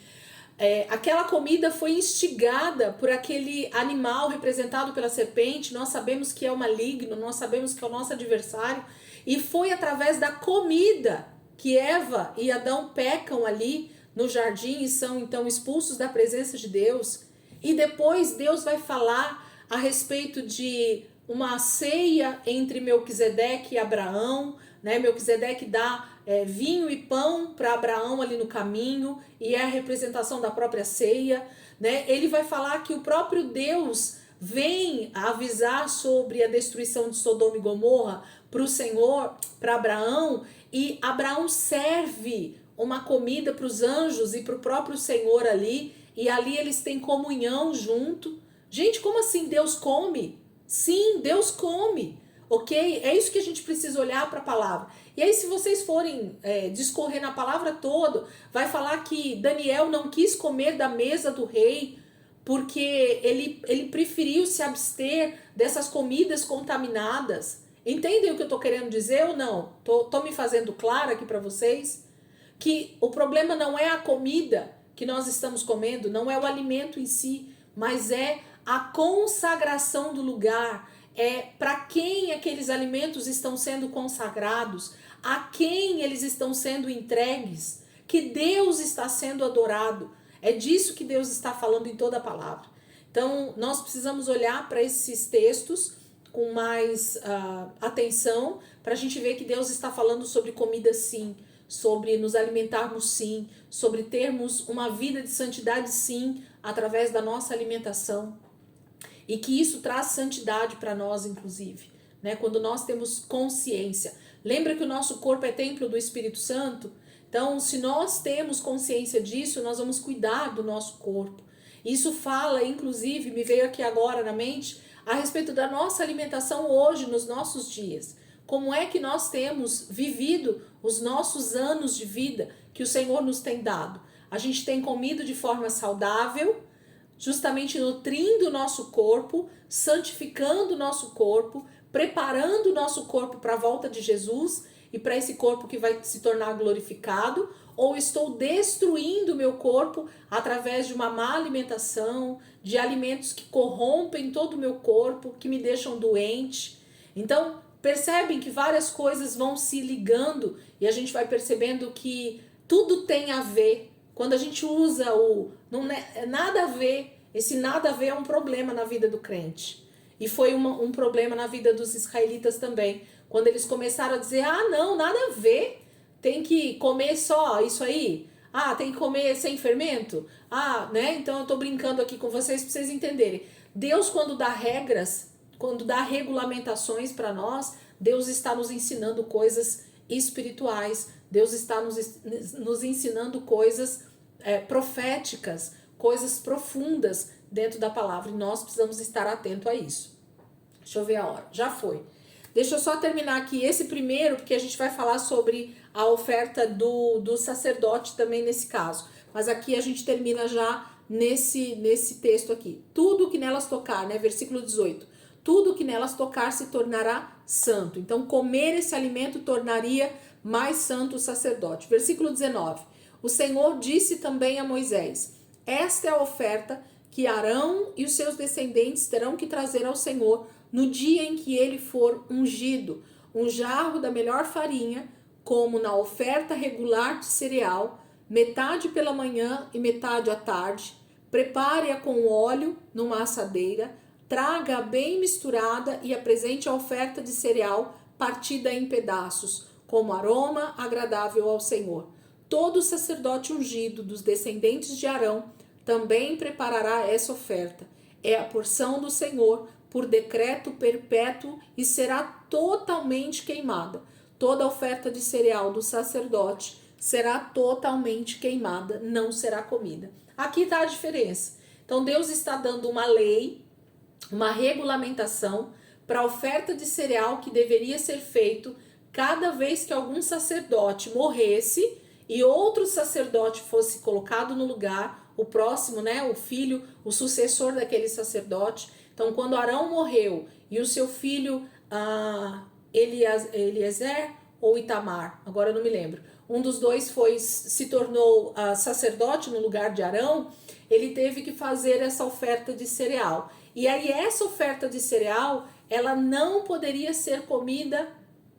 S1: Aquela comida foi instigada por aquele animal representado pela serpente. Nós sabemos que é o maligno, nós sabemos que é o nosso adversário, e foi através da comida que Eva e Adão pecam ali no jardim e são então expulsos da presença de Deus. E depois Deus vai falar a respeito de uma ceia entre Melquisedeque e Abraão, né? Melquisedeque dá vinho e pão para Abraão ali no caminho, e é a representação da própria ceia, né? Ele vai falar que o próprio Deus vem avisar sobre a destruição de Sodoma e Gomorra para o Senhor, para Abraão, e Abraão serve uma comida para os anjos e para o próprio Senhor ali, e ali eles têm comunhão junto. Gente, como assim Deus come? Sim, Deus come, ok? É isso que a gente precisa olhar para a palavra. E aí, se vocês forem discorrer na palavra toda, vai falar que Daniel não quis comer da mesa do rei porque ele preferiu se abster dessas comidas contaminadas. Entendem o que eu estou querendo dizer ou não? Tô me fazendo claro aqui para vocês que o problema não é a comida que nós estamos comendo, não é o alimento em si, mas é a consagração do lugar, é para quem aqueles alimentos estão sendo consagrados, a quem eles estão sendo entregues, que Deus está sendo adorado. É disso que Deus está falando em toda a palavra. Então, nós precisamos olhar para esses textos com mais atenção, para a gente ver que Deus está falando sobre comida sim, sobre nos alimentarmos sim, sobre termos uma vida de santidade sim, através da nossa alimentação. E que isso traz santidade para nós, inclusive, né? Quando nós temos consciência. Lembra que o nosso corpo é templo do Espírito Santo? Então, se nós temos consciência disso, nós vamos cuidar do nosso corpo. Isso fala, inclusive, me veio aqui agora na mente, a respeito da nossa alimentação hoje, nos nossos dias. Como é que nós temos vivido os nossos anos de vida que o Senhor nos tem dado? A gente tem comido de forma saudável, justamente nutrindo o nosso corpo, santificando o nosso corpo, preparando o nosso corpo para a volta de Jesus e para esse corpo que vai se tornar glorificado, ou estou destruindo o meu corpo através de uma má alimentação, de alimentos que corrompem todo o meu corpo, que me deixam doente. Então, percebem que várias coisas vão se ligando e a gente vai percebendo que tudo tem a ver. Quando a gente usa não é nada a ver, esse nada a ver é um problema na vida do crente. E foi um problema na vida dos israelitas também. Quando eles começaram a dizer, não, nada a ver, tem que comer só isso aí. Tem que comer sem fermento. Né? Então eu tô brincando aqui com vocês para vocês entenderem. Deus, quando dá regras, quando dá regulamentações para nós, Deus está nos ensinando coisas espirituais. Deus está nos ensinando coisas proféticas, coisas profundas dentro da palavra. E nós precisamos estar atentos a isso. Deixa eu ver a hora. Já foi. Deixa eu só terminar aqui esse primeiro, porque a gente vai falar sobre a oferta do sacerdote também nesse caso. Mas aqui a gente termina já nesse texto aqui. Tudo que nelas tocar, né? Versículo 18. Tudo que nelas tocar se tornará santo. Então, comer esse alimento tornaria mais santo o sacerdote. Versículo 19. O Senhor disse também a Moisés: esta é a oferta que Arão e os seus descendentes terão que trazer ao Senhor no dia em que ele for ungido. Um jarro da melhor farinha, como na oferta regular de cereal, metade pela manhã e metade à tarde. Prepare-a com óleo numa assadeira, traga-a bem misturada e apresente a oferta de cereal partida em pedaços, como aroma agradável ao Senhor. Todo sacerdote ungido dos descendentes de Arão também preparará essa oferta. É a porção do Senhor por decreto perpétuo e será totalmente queimada. Toda oferta de cereal do sacerdote será totalmente queimada, não será comida. Aqui está a diferença. Então Deus está dando uma lei, uma regulamentação para a oferta de cereal que deveria ser feito cada vez que algum sacerdote morresse e outro sacerdote fosse colocado no lugar, o próximo, né, o filho, o sucessor daquele sacerdote. Então, quando Arão morreu e o seu filho Eliezer ou Itamar, agora eu não me lembro, um dos dois se tornou sacerdote no lugar de Arão, ele teve que fazer essa oferta de cereal. E aí essa oferta de cereal, ela não poderia ser comida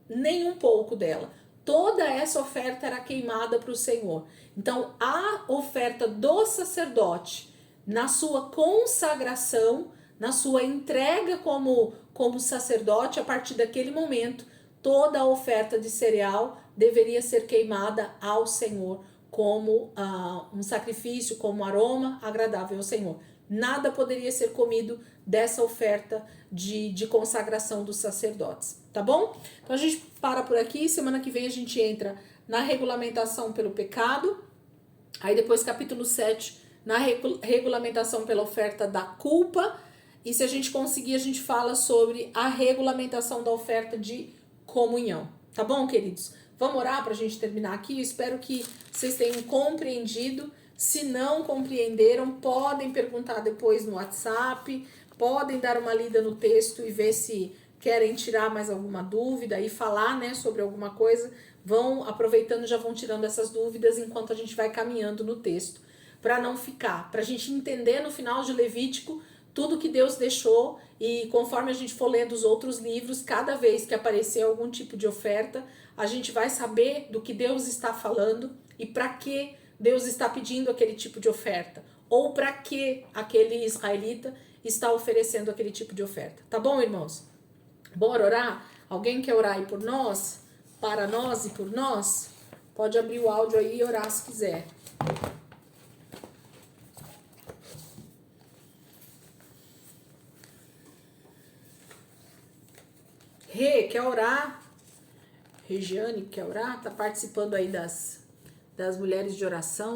S1: nem um pouco dela. Toda essa oferta era queimada para o Senhor. Então, a oferta do sacerdote, na sua consagração, na sua entrega como sacerdote, a partir daquele momento, toda a oferta de cereal deveria ser queimada ao Senhor como um sacrifício, como aroma agradável ao Senhor. Nada poderia ser comido dessa oferta de consagração dos sacerdotes, tá bom? Então a gente para por aqui, semana que vem a gente entra na regulamentação pelo pecado, aí depois capítulo 7, na regulamentação pela oferta da culpa, e se a gente conseguir, a gente fala sobre a regulamentação da oferta de comunhão, tá bom, queridos? Vamos orar para a gente terminar aqui. Eu espero que vocês tenham compreendido. Se não compreenderam, podem perguntar depois no WhatsApp, podem dar uma lida no texto e ver se querem tirar mais alguma dúvida e falar, né, sobre alguma coisa. Vão aproveitando, já vão tirando essas dúvidas enquanto a gente vai caminhando no texto, para não ficar, para a gente entender no final de Levítico tudo que Deus deixou, e conforme a gente for lendo os outros livros, cada vez que aparecer algum tipo de oferta, a gente vai saber do que Deus está falando e para que Deus está pedindo aquele tipo de oferta, ou para que aquele israelita está oferecendo aquele tipo de oferta. Tá bom, irmãos? Bora orar? Alguém quer orar aí por nós? Para nós e por nós? Pode abrir o áudio aí e orar se quiser. Rê, quer orar? Regiane, quer orar? Tá participando aí das mulheres de oração.